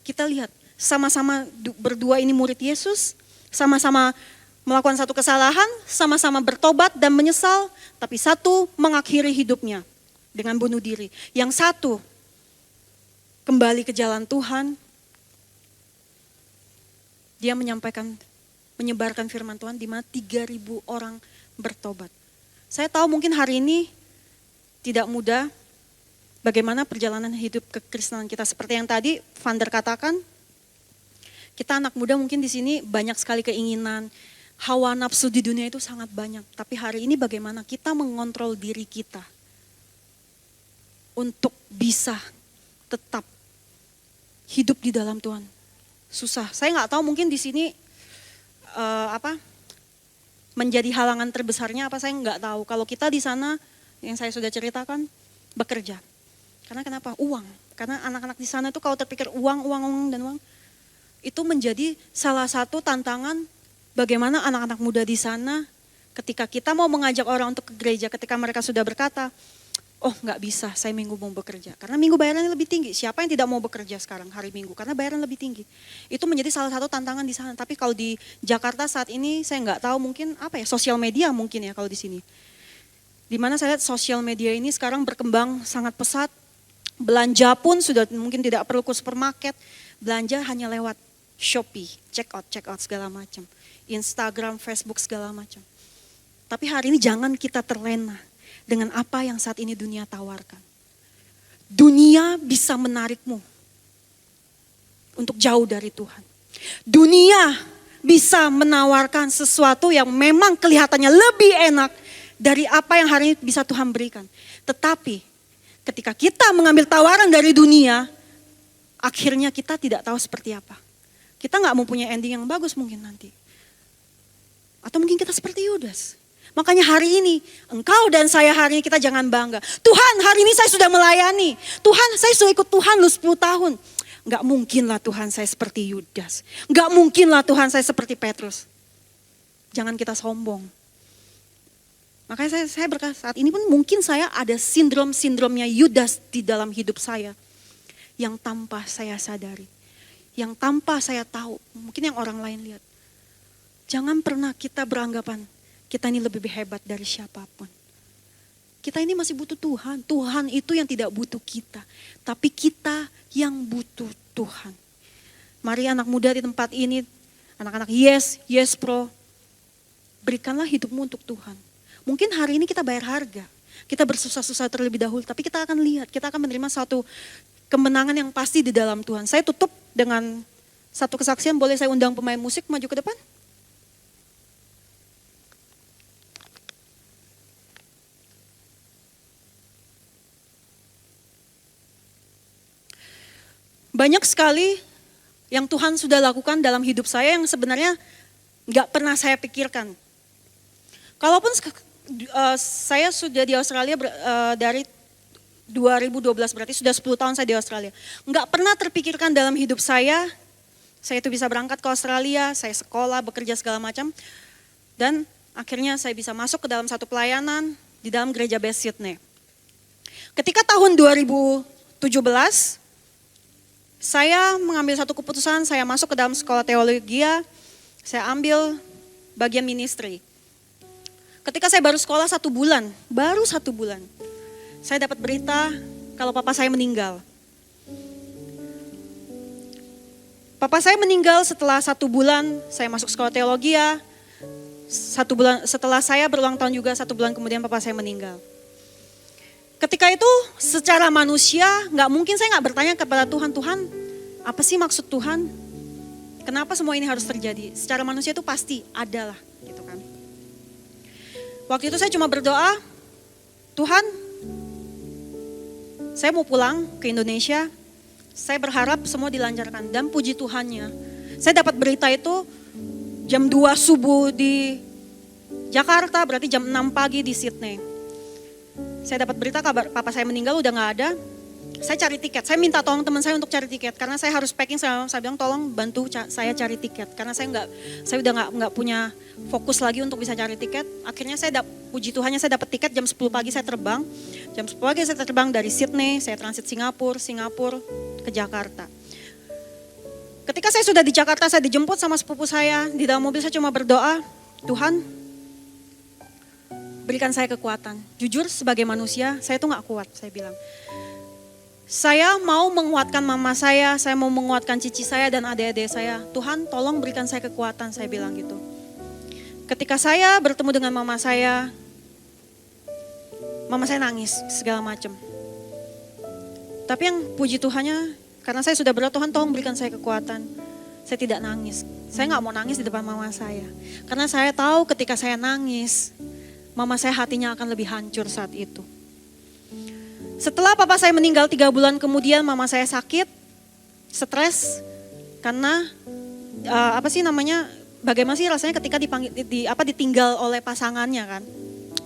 Kita lihat, sama-sama berdua ini murid Yesus, sama-sama melakukan satu kesalahan, sama-sama bertobat dan menyesal, tapi satu mengakhiri hidupnya dengan bunuh diri. Yang satu kembali ke jalan Tuhan, dia menyebarkan firman Tuhan di mana 3.000 orang bertobat. Saya tahu mungkin hari ini tidak mudah bagaimana perjalanan hidup kekristenan kita. Seperti yang tadi Vander katakan, kita anak muda mungkin di sini banyak sekali keinginan, hawa nafsu di dunia itu sangat banyak. Tapi hari ini bagaimana kita mengontrol diri kita untuk bisa tetap hidup di dalam Tuhan. Susah. Saya nggak tahu mungkin di sini menjadi halangan terbesarnya apa, saya nggak tahu. Kalau kita di sana yang saya sudah ceritakan bekerja. Karena kenapa? Uang. Karena anak-anak di sana itu kalau terpikir uang dan uang, itu menjadi salah satu tantangan bagaimana anak-anak muda di sana ketika kita mau mengajak orang untuk ke gereja, ketika mereka sudah berkata, oh nggak bisa, saya minggu mau bekerja. Karena minggu bayarannya lebih tinggi. Siapa yang tidak mau bekerja sekarang hari minggu? Karena bayaran lebih tinggi. Itu menjadi salah satu tantangan di sana. Tapi kalau di Jakarta saat ini saya nggak tahu mungkin sosial media mungkin ya kalau di sini. Dimana saya lihat sosial media ini sekarang berkembang sangat pesat. Belanja pun sudah mungkin tidak perlu ke supermarket. Belanja hanya lewat Shopee, check out segala macam. Instagram, Facebook segala macam. Tapi hari ini jangan kita terlena dengan apa yang saat ini dunia tawarkan. Dunia bisa menarikmu untuk jauh dari Tuhan. Dunia bisa menawarkan sesuatu yang memang kelihatannya lebih enak dari apa yang hari ini bisa Tuhan berikan. Tetapi ketika kita mengambil tawaran dari dunia, akhirnya kita tidak tahu seperti apa. Kita gak mempunyai ending yang bagus mungkin nanti. Atau mungkin kita seperti Yudas. Makanya hari ini, engkau dan saya hari ini kita jangan bangga. Tuhan, hari ini saya sudah melayani. Tuhan, saya sudah ikut Tuhan lu 10 tahun. Gak mungkinlah Tuhan saya seperti Yudas. Gak mungkinlah Tuhan saya seperti Petrus. Jangan kita sombong. Makanya saya berkata saat ini pun mungkin saya ada sindrom-sindromnya Yudas di dalam hidup saya. Yang tanpa saya sadari. Yang tanpa saya tahu. Mungkin yang orang lain lihat. Jangan pernah kita beranggapan kita ini lebih hebat dari siapapun. Kita ini masih butuh Tuhan. Tuhan itu yang tidak butuh kita. Tapi kita yang butuh Tuhan. Mari anak muda di tempat ini, anak-anak yes bro. Berikanlah hidupmu untuk Tuhan. Mungkin hari ini kita bayar harga. Kita bersusah-susah terlebih dahulu. Tapi kita akan lihat, kita akan menerima satu kemenangan yang pasti di dalam Tuhan. Saya tutup dengan satu kesaksian. Boleh saya undang pemain musik maju ke depan? Banyak sekali yang Tuhan sudah lakukan dalam hidup saya yang sebenarnya gak pernah saya pikirkan. Kalaupun saya sudah di Australia dari 2012, berarti sudah 10 tahun saya di Australia. Gak pernah terpikirkan dalam hidup saya itu bisa berangkat ke Australia, saya sekolah, bekerja segala macam. Dan akhirnya saya bisa masuk ke dalam satu pelayanan di dalam gereja Best Sydney. Ketika tahun 2017, saya mengambil satu keputusan, saya masuk ke dalam sekolah teologi, saya ambil bagian ministry. Ketika saya baru sekolah 1 bulan, saya dapat berita kalau papa saya meninggal. Papa saya meninggal setelah 1 bulan, saya masuk sekolah teologi, 1 bulan setelah saya berulang tahun juga, 1 bulan kemudian papa saya meninggal. Ketika itu secara manusia gak mungkin saya gak bertanya kepada Tuhan, Tuhan apa sih maksud Tuhan? Kenapa semua ini harus terjadi? Secara manusia itu pasti ada lah gitu kan. Waktu itu saya cuma berdoa, Tuhan saya mau pulang ke Indonesia, saya berharap semua dilancarkan. Dan puji Tuhannya, saya dapat berita itu jam 2 subuh di Jakarta, berarti jam 6 pagi di Sydney. Saya dapat berita kabar papa saya meninggal udah gak ada. Saya cari tiket, saya minta tolong teman saya untuk cari tiket. Karena saya harus packing, saya bilang tolong bantu saya cari tiket. Karena saya udah nggak punya fokus lagi untuk bisa cari tiket. Akhirnya puji Tuhannya saya dapat tiket jam 10 pagi saya terbang. Jam 10 pagi saya terbang dari Sydney, saya transit Singapura ke Jakarta. Ketika saya sudah di Jakarta, saya dijemput sama sepupu saya. Di dalam mobil saya cuma berdoa, Tuhan berikan saya kekuatan. Jujur sebagai manusia, saya tuh gak kuat, saya bilang. Saya mau menguatkan mama saya mau menguatkan cici saya dan adik-adik saya. Tuhan tolong berikan saya kekuatan, saya bilang gitu. Ketika saya bertemu dengan mama saya nangis segala macam. Tapi yang puji Tuhannya, karena saya sudah berdoa, Tuhan tolong berikan saya kekuatan. Saya tidak nangis. Saya gak mau nangis di depan mama saya. Karena saya tahu ketika saya nangis, mama saya hatinya akan lebih hancur saat itu. Setelah papa saya meninggal 3 bulan kemudian, mama saya sakit, stres, karena bagaimana sih rasanya ketika ditinggal oleh pasangannya kan.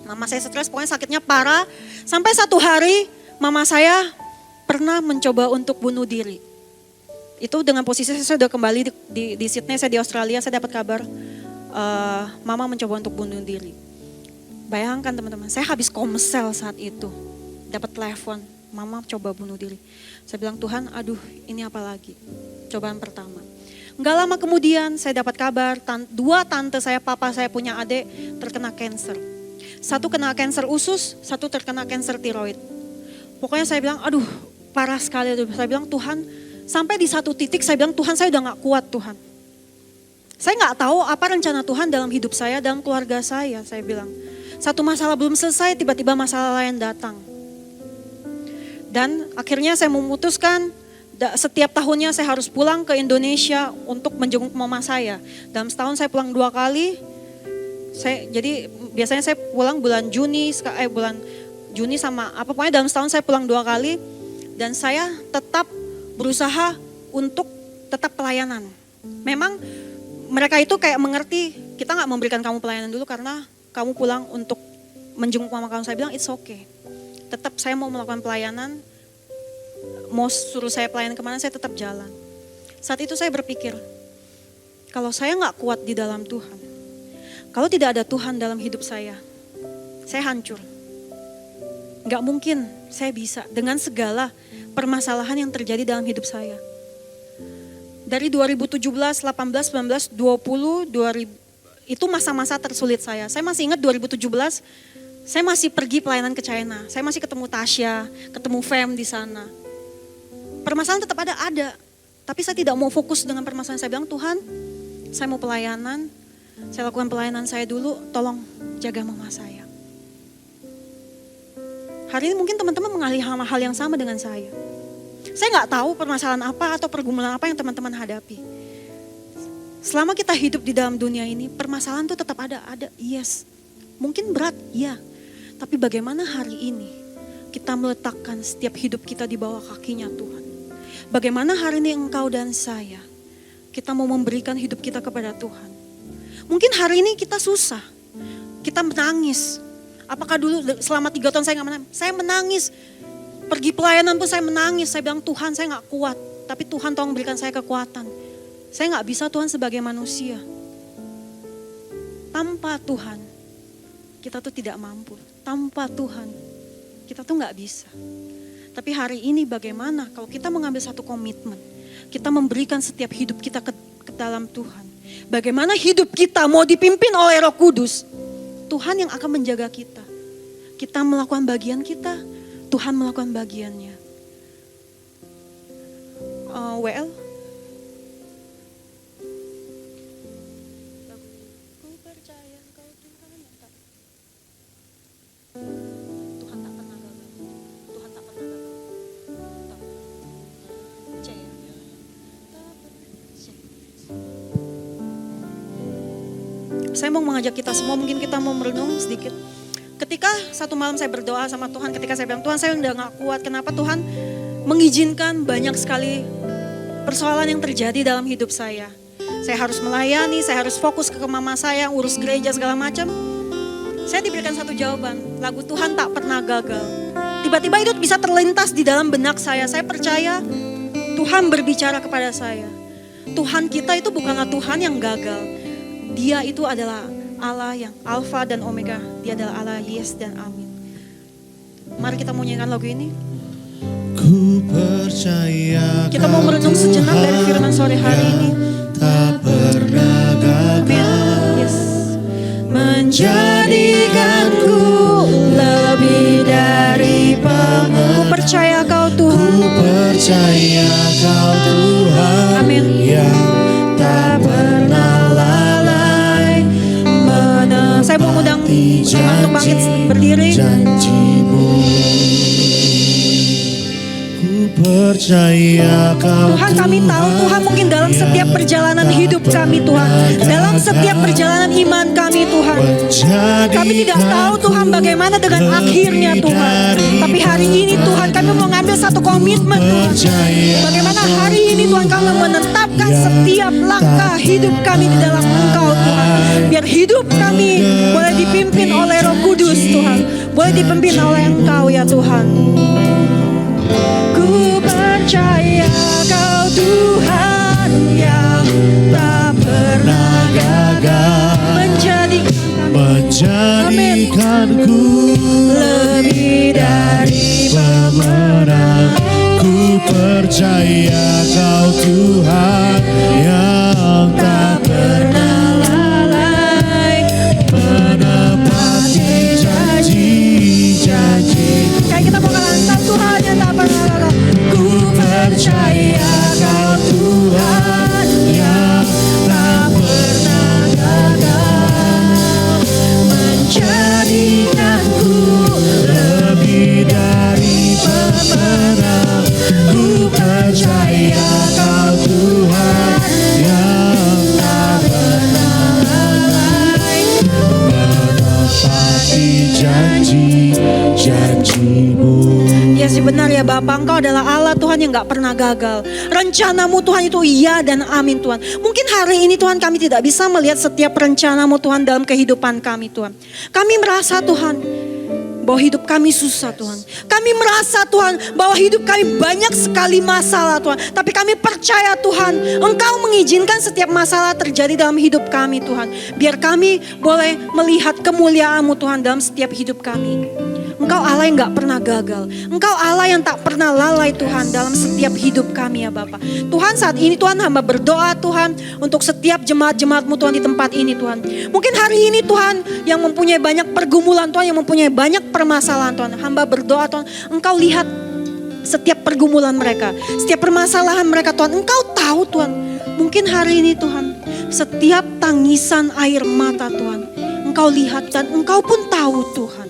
Mama saya stres, pokoknya sakitnya parah. Sampai satu hari mama saya pernah mencoba untuk bunuh diri. Itu dengan posisi saya sudah kembali di Sydney, saya di Australia, saya dapat kabar mama mencoba untuk bunuh diri. Bayangkan teman-teman, saya habis komsel saat itu. Dapat telepon, mama coba bunuh diri. Saya bilang, Tuhan aduh ini apa lagi? Cobaan pertama. Enggak lama kemudian saya dapat kabar, 2 tante saya, papa saya punya adik terkena kanker. Satu kena kanker usus, satu terkena kanker tiroid. Pokoknya saya bilang, aduh parah sekali. Saya bilang, Tuhan, sampai di satu titik saya bilang, Tuhan saya udah gak kuat Tuhan. Saya gak tahu apa rencana Tuhan dalam hidup saya, dalam keluarga saya bilang. Satu masalah belum selesai, tiba-tiba masalah lain datang. Dan akhirnya saya memutuskan setiap tahunnya saya harus pulang ke Indonesia untuk menjenguk mama saya. Dalam setahun saya pulang 2 kali. Jadi Biasanya saya pulang bulan Juni sama apa pokoknya dalam setahun saya pulang 2 kali. Dan saya tetap berusaha untuk tetap pelayanan. Memang mereka itu kayak mengerti, kita gak memberikan kamu pelayanan dulu karena kamu pulang untuk menjenguk mama kamu. Saya bilang it's okay. Tetap saya mau melakukan pelayanan, mau suruh saya pelayanan kemana saya tetap jalan. Saat itu saya berpikir, kalau saya gak kuat di dalam Tuhan, kalau tidak ada Tuhan dalam hidup saya hancur. Gak mungkin saya bisa dengan segala permasalahan yang terjadi dalam hidup saya. Dari 2017, 18, 19, 20, 2000, itu masa-masa tersulit saya. Saya masih ingat 2017, saya masih pergi pelayanan ke China. Saya masih ketemu Tasya, ketemu Fem di sana. Permasalahan tetap ada. Tapi saya tidak mau fokus dengan permasalahan. Saya bilang, Tuhan, saya mau pelayanan. Saya lakukan pelayanan saya dulu, tolong jaga mama saya. Hari ini mungkin teman-teman mengalami hal yang sama dengan saya. Saya nggak tahu permasalahan apa atau pergumulan apa yang teman-teman hadapi. Selama kita hidup di dalam dunia ini, permasalahan itu tetap ada, yes. Mungkin berat, ya. Tapi bagaimana hari ini kita meletakkan setiap hidup kita di bawah kakinya Tuhan. Bagaimana hari ini engkau dan saya, kita mau memberikan hidup kita kepada Tuhan. Mungkin hari ini kita susah, kita menangis. Apakah dulu selama 3 tahun saya gak menangis? Saya menangis. Pergi pelayanan pun saya menangis. Saya bilang Tuhan saya gak kuat. Tapi Tuhan tolong berikan saya kekuatan. Saya gak bisa Tuhan sebagai manusia. Tanpa Tuhan kita tuh tidak mampu. Tanpa Tuhan kita tuh gak bisa. Tapi hari ini bagaimana kalau kita mengambil satu komitmen. Kita memberikan setiap hidup kita ke dalam Tuhan. Bagaimana hidup kita mau dipimpin oleh Roh Kudus. Tuhan yang akan menjaga kita. Kita melakukan bagian kita, Tuhan melakukan bagiannya. WL. Ku percaya Engkau Tuhan yang tak. Tuhan tak pernah gagal. Tuhan tak pernah gagal. C ya. Saya mau mengajak kita semua, mungkin kita mau merenung sedikit. Ketika satu malam saya berdoa sama Tuhan, ketika saya bilang, Tuhan saya udah gak kuat, kenapa Tuhan mengizinkan banyak sekali persoalan yang terjadi dalam hidup saya. Saya harus melayani, saya harus fokus ke mama saya, urus gereja segala macam. Saya diberikan satu jawaban, lagu Tuhan tak pernah gagal. Tiba-tiba itu bisa terlintas di dalam benak saya percaya Tuhan berbicara kepada saya. Tuhan kita itu bukanlah Tuhan yang gagal. Dia itu adalah Allah yang Alfa dan Omega. Dia adalah Allah yes dan amin. Mari kita mau nyanyikan lagu ini. Ku percaya kita mau merenung sejenak dari firman sore hari ini. Tak pernah gagal. Yes. Menjadikanku lebih dari pemenang. Ku percaya Kau Tuhan. Ku percaya Kau Tuhan. Amin. Yang tak pernah saya mau undang teman untuk bangkit berdiri. Janjimu, ku percaya Kau Tuhan, kami tahu Tuhan mungkin dalam setiap perjalanan hidup kami Tuhan, dalam setiap perjalanan iman kami Tuhan, kami tidak tahu Tuhan bagaimana dengan akhirnya Tuhan. Tapi hari ini Tuhan kami mau ngambil satu komitmen Tuhan. Bagaimana hari ini Tuhan kami menetapkan setiap langkah hidup kami di dalam Engkau Tuhan. Biar hidup kami boleh dipimpin oleh Roh Kudus Tuhan. Boleh dipimpin oleh Engkau ya Tuhan. Ku percaya Kau Tuhan yang tak pernah gagal. Menjadikanku lebih dari pemenang. Ku percaya Kau Tuhan yang tak pernah lalai menepati janji-janji. Kayak kita mau ngelantang Tuhan yang tak pernah gagal. Ku percaya Kau Tuhan yang tak pernah gagal. Menjadikanku lebih dari pemenang. Ku percaya janji-janji-Mu. Yes, benar ya Bapak, Engkau adalah Allah Tuhan yang gak pernah gagal. Rencana-Mu Tuhan itu iya dan amin Tuhan. Mungkin hari ini Tuhan kami tidak bisa melihat setiap rencana-Mu Tuhan dalam kehidupan kami Tuhan. Kami merasa Tuhan bahwa hidup kami susah Tuhan. Kami merasa Tuhan bahwa hidup kami banyak sekali masalah Tuhan. Tapi kami percaya Tuhan, Engkau mengizinkan setiap masalah terjadi dalam hidup kami Tuhan. Biar kami boleh melihat kemuliaan-Mu Tuhan dalam setiap hidup kami. Engkau Allah yang gak pernah gagal. Engkau Allah yang tak pernah lalai Tuhan dalam setiap hidup kami ya Bapak. Tuhan saat ini Tuhan hamba berdoa Tuhan untuk setiap jemaat-jemaat-Mu Tuhan di tempat ini Tuhan. Mungkin hari ini Tuhan yang mempunyai banyak pergumulan Tuhan, yang mempunyai banyak permasalahan Tuhan. Hamba berdoa Tuhan, Engkau lihat setiap pergumulan mereka, setiap permasalahan mereka Tuhan. Engkau tahu Tuhan. Mungkin hari ini Tuhan, setiap tangisan air mata Tuhan, Engkau lihat dan Engkau pun tahu Tuhan.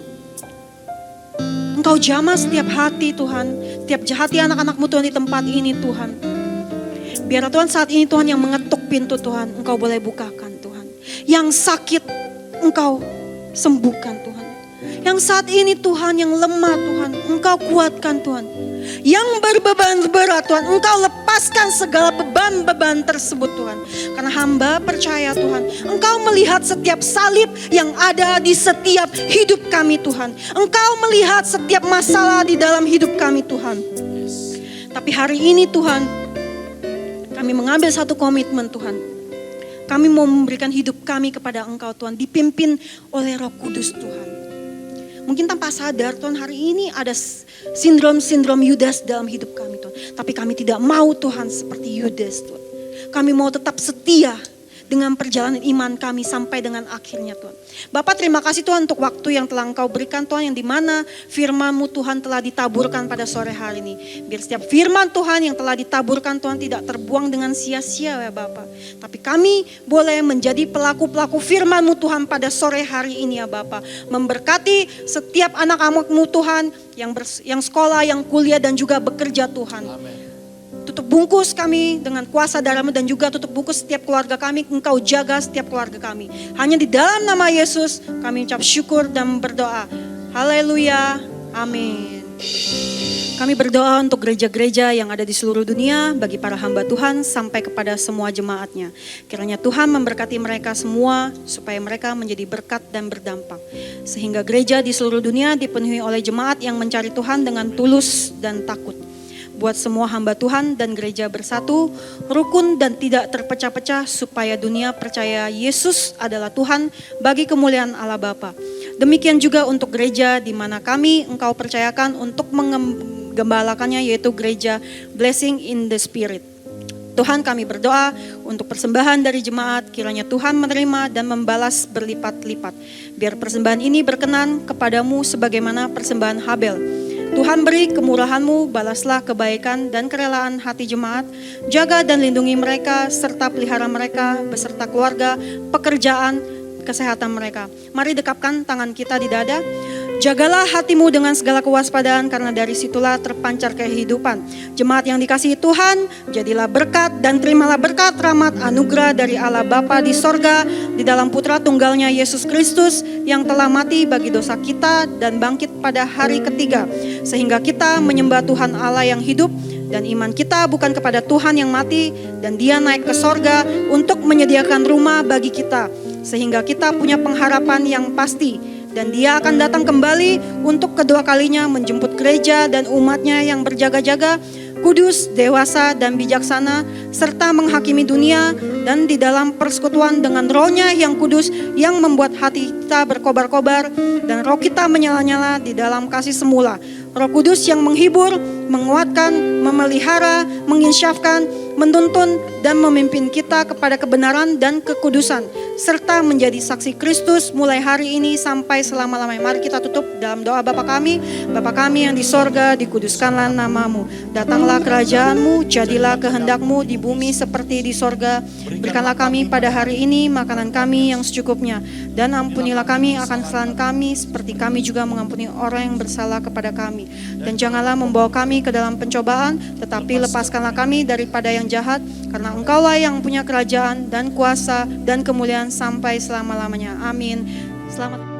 Engkau jamah setiap hati Tuhan, setiap hati anak-anak-Mu Tuhan di tempat ini Tuhan. Biar Tuhan saat ini Tuhan yang mengetuk pintu Tuhan, Engkau boleh bukakan Tuhan. Yang sakit Engkau sembuhkan Tuhan. Yang saat ini Tuhan yang lemah Tuhan, Engkau kuatkan Tuhan. Yang berbeban berat Tuhan, Engkau lepaskan segala beban-beban tersebut Tuhan. Karena hamba percaya Tuhan, Engkau melihat setiap salib yang ada di setiap hidup kami Tuhan. Engkau melihat setiap masalah di dalam hidup kami Tuhan. Tapi hari ini Tuhan, kami mengambil satu komitmen Tuhan. Kami mau memberikan hidup kami kepada Engkau Tuhan, dipimpin oleh Roh Kudus Tuhan. Mungkin tanpa sadar Tuhan hari ini ada sindrom-sindrom Yudas dalam hidup kami Tuhan. Tapi kami tidak mau Tuhan seperti Yudas Tuhan. Kami mau tetap setia dengan perjalanan iman kami sampai dengan akhirnya Tuhan. Bapak terima kasih Tuhan untuk waktu yang telah Engkau berikan Tuhan, yang dimana firman-Mu Tuhan telah ditaburkan pada sore hari ini. Biar setiap firman Tuhan yang telah ditaburkan Tuhan tidak terbuang dengan sia-sia ya Bapak. Tapi kami boleh menjadi pelaku-pelaku firman-Mu Tuhan pada sore hari ini ya Bapak. Memberkati setiap anak-anak-Mu Tuhan yang sekolah, yang kuliah dan juga bekerja Tuhan. Amen. Tutup bungkus kami dengan kuasa darah-Mu dan juga tutup bungkus setiap keluarga kami. Engkau jaga setiap keluarga kami. Hanya di dalam nama Yesus kami ucap syukur dan berdoa. Haleluya. Amin. Kami berdoa untuk gereja-gereja yang ada di seluruh dunia, bagi para hamba Tuhan sampai kepada semua jemaatnya. Kiranya Tuhan memberkati mereka semua supaya mereka menjadi berkat dan berdampak. Sehingga gereja di seluruh dunia dipenuhi oleh jemaat yang mencari Tuhan dengan tulus dan takut. Buat semua hamba Tuhan dan gereja bersatu, rukun dan tidak terpecah-pecah supaya dunia percaya Yesus adalah Tuhan bagi kemuliaan Allah Bapa. Demikian juga untuk gereja di mana kami Engkau percayakan untuk menggembalakannya, yaitu gereja Blessing in the Spirit. Tuhan kami berdoa untuk persembahan dari jemaat, kiranya Tuhan menerima dan membalas berlipat-lipat. Biar persembahan ini berkenan kepadamu sebagaimana persembahan Habel. Tuhan beri kemurahan-Mu, balaslah kebaikan dan kerelaan hati jemaat, jaga dan lindungi mereka serta pelihara mereka beserta keluarga, pekerjaan, kesehatan mereka. Mari dekapkan tangan kita di dada. Jagalah hatimu dengan segala kewaspadaan karena dari situlah terpancar kehidupan. Jemaat yang dikasihi Tuhan, jadilah berkat dan terimalah berkat rahmat anugerah dari Allah Bapa di sorga di dalam Putra Tunggalnya Yesus Kristus yang telah mati bagi dosa kita dan bangkit pada hari ketiga. Sehingga kita menyembah Tuhan Allah yang hidup dan iman kita bukan kepada Tuhan yang mati dan Dia naik ke sorga untuk menyediakan rumah bagi kita. Sehingga kita punya pengharapan yang pasti. Dan Dia akan datang kembali untuk kedua kalinya menjemput gereja dan umatnya yang berjaga-jaga, kudus, dewasa, dan bijaksana, serta menghakimi dunia dan di dalam persekutuan dengan Roh-Nya yang kudus yang membuat hati kita berkobar-kobar dan roh kita menyala-nyala di dalam kasih semula. Roh Kudus yang menghibur, menguatkan, memelihara, menginsyafkan, menuntun dan memimpin kita kepada kebenaran dan kekudusan, serta menjadi saksi Kristus mulai hari ini sampai selama-lamanya. Mari kita tutup dalam doa Bapa kami yang di sorga, dikuduskanlah nama-Mu. Datanglah kerajaan-Mu, jadilah kehendak-Mu di bumi seperti di sorga. Berikanlah kami pada hari ini makanan kami yang secukupnya. Dan ampunilah kami akan kesalahan kami seperti kami juga mengampuni orang yang bersalah kepada kami. Dan janganlah membawa kami ke dalam pencobaan, tetapi lepaskanlah kami daripada yang jahat. Karena Engkaulah yang punya kerajaan dan kuasa dan kemuliaan sampai selama-lamanya. Amin. Selamat.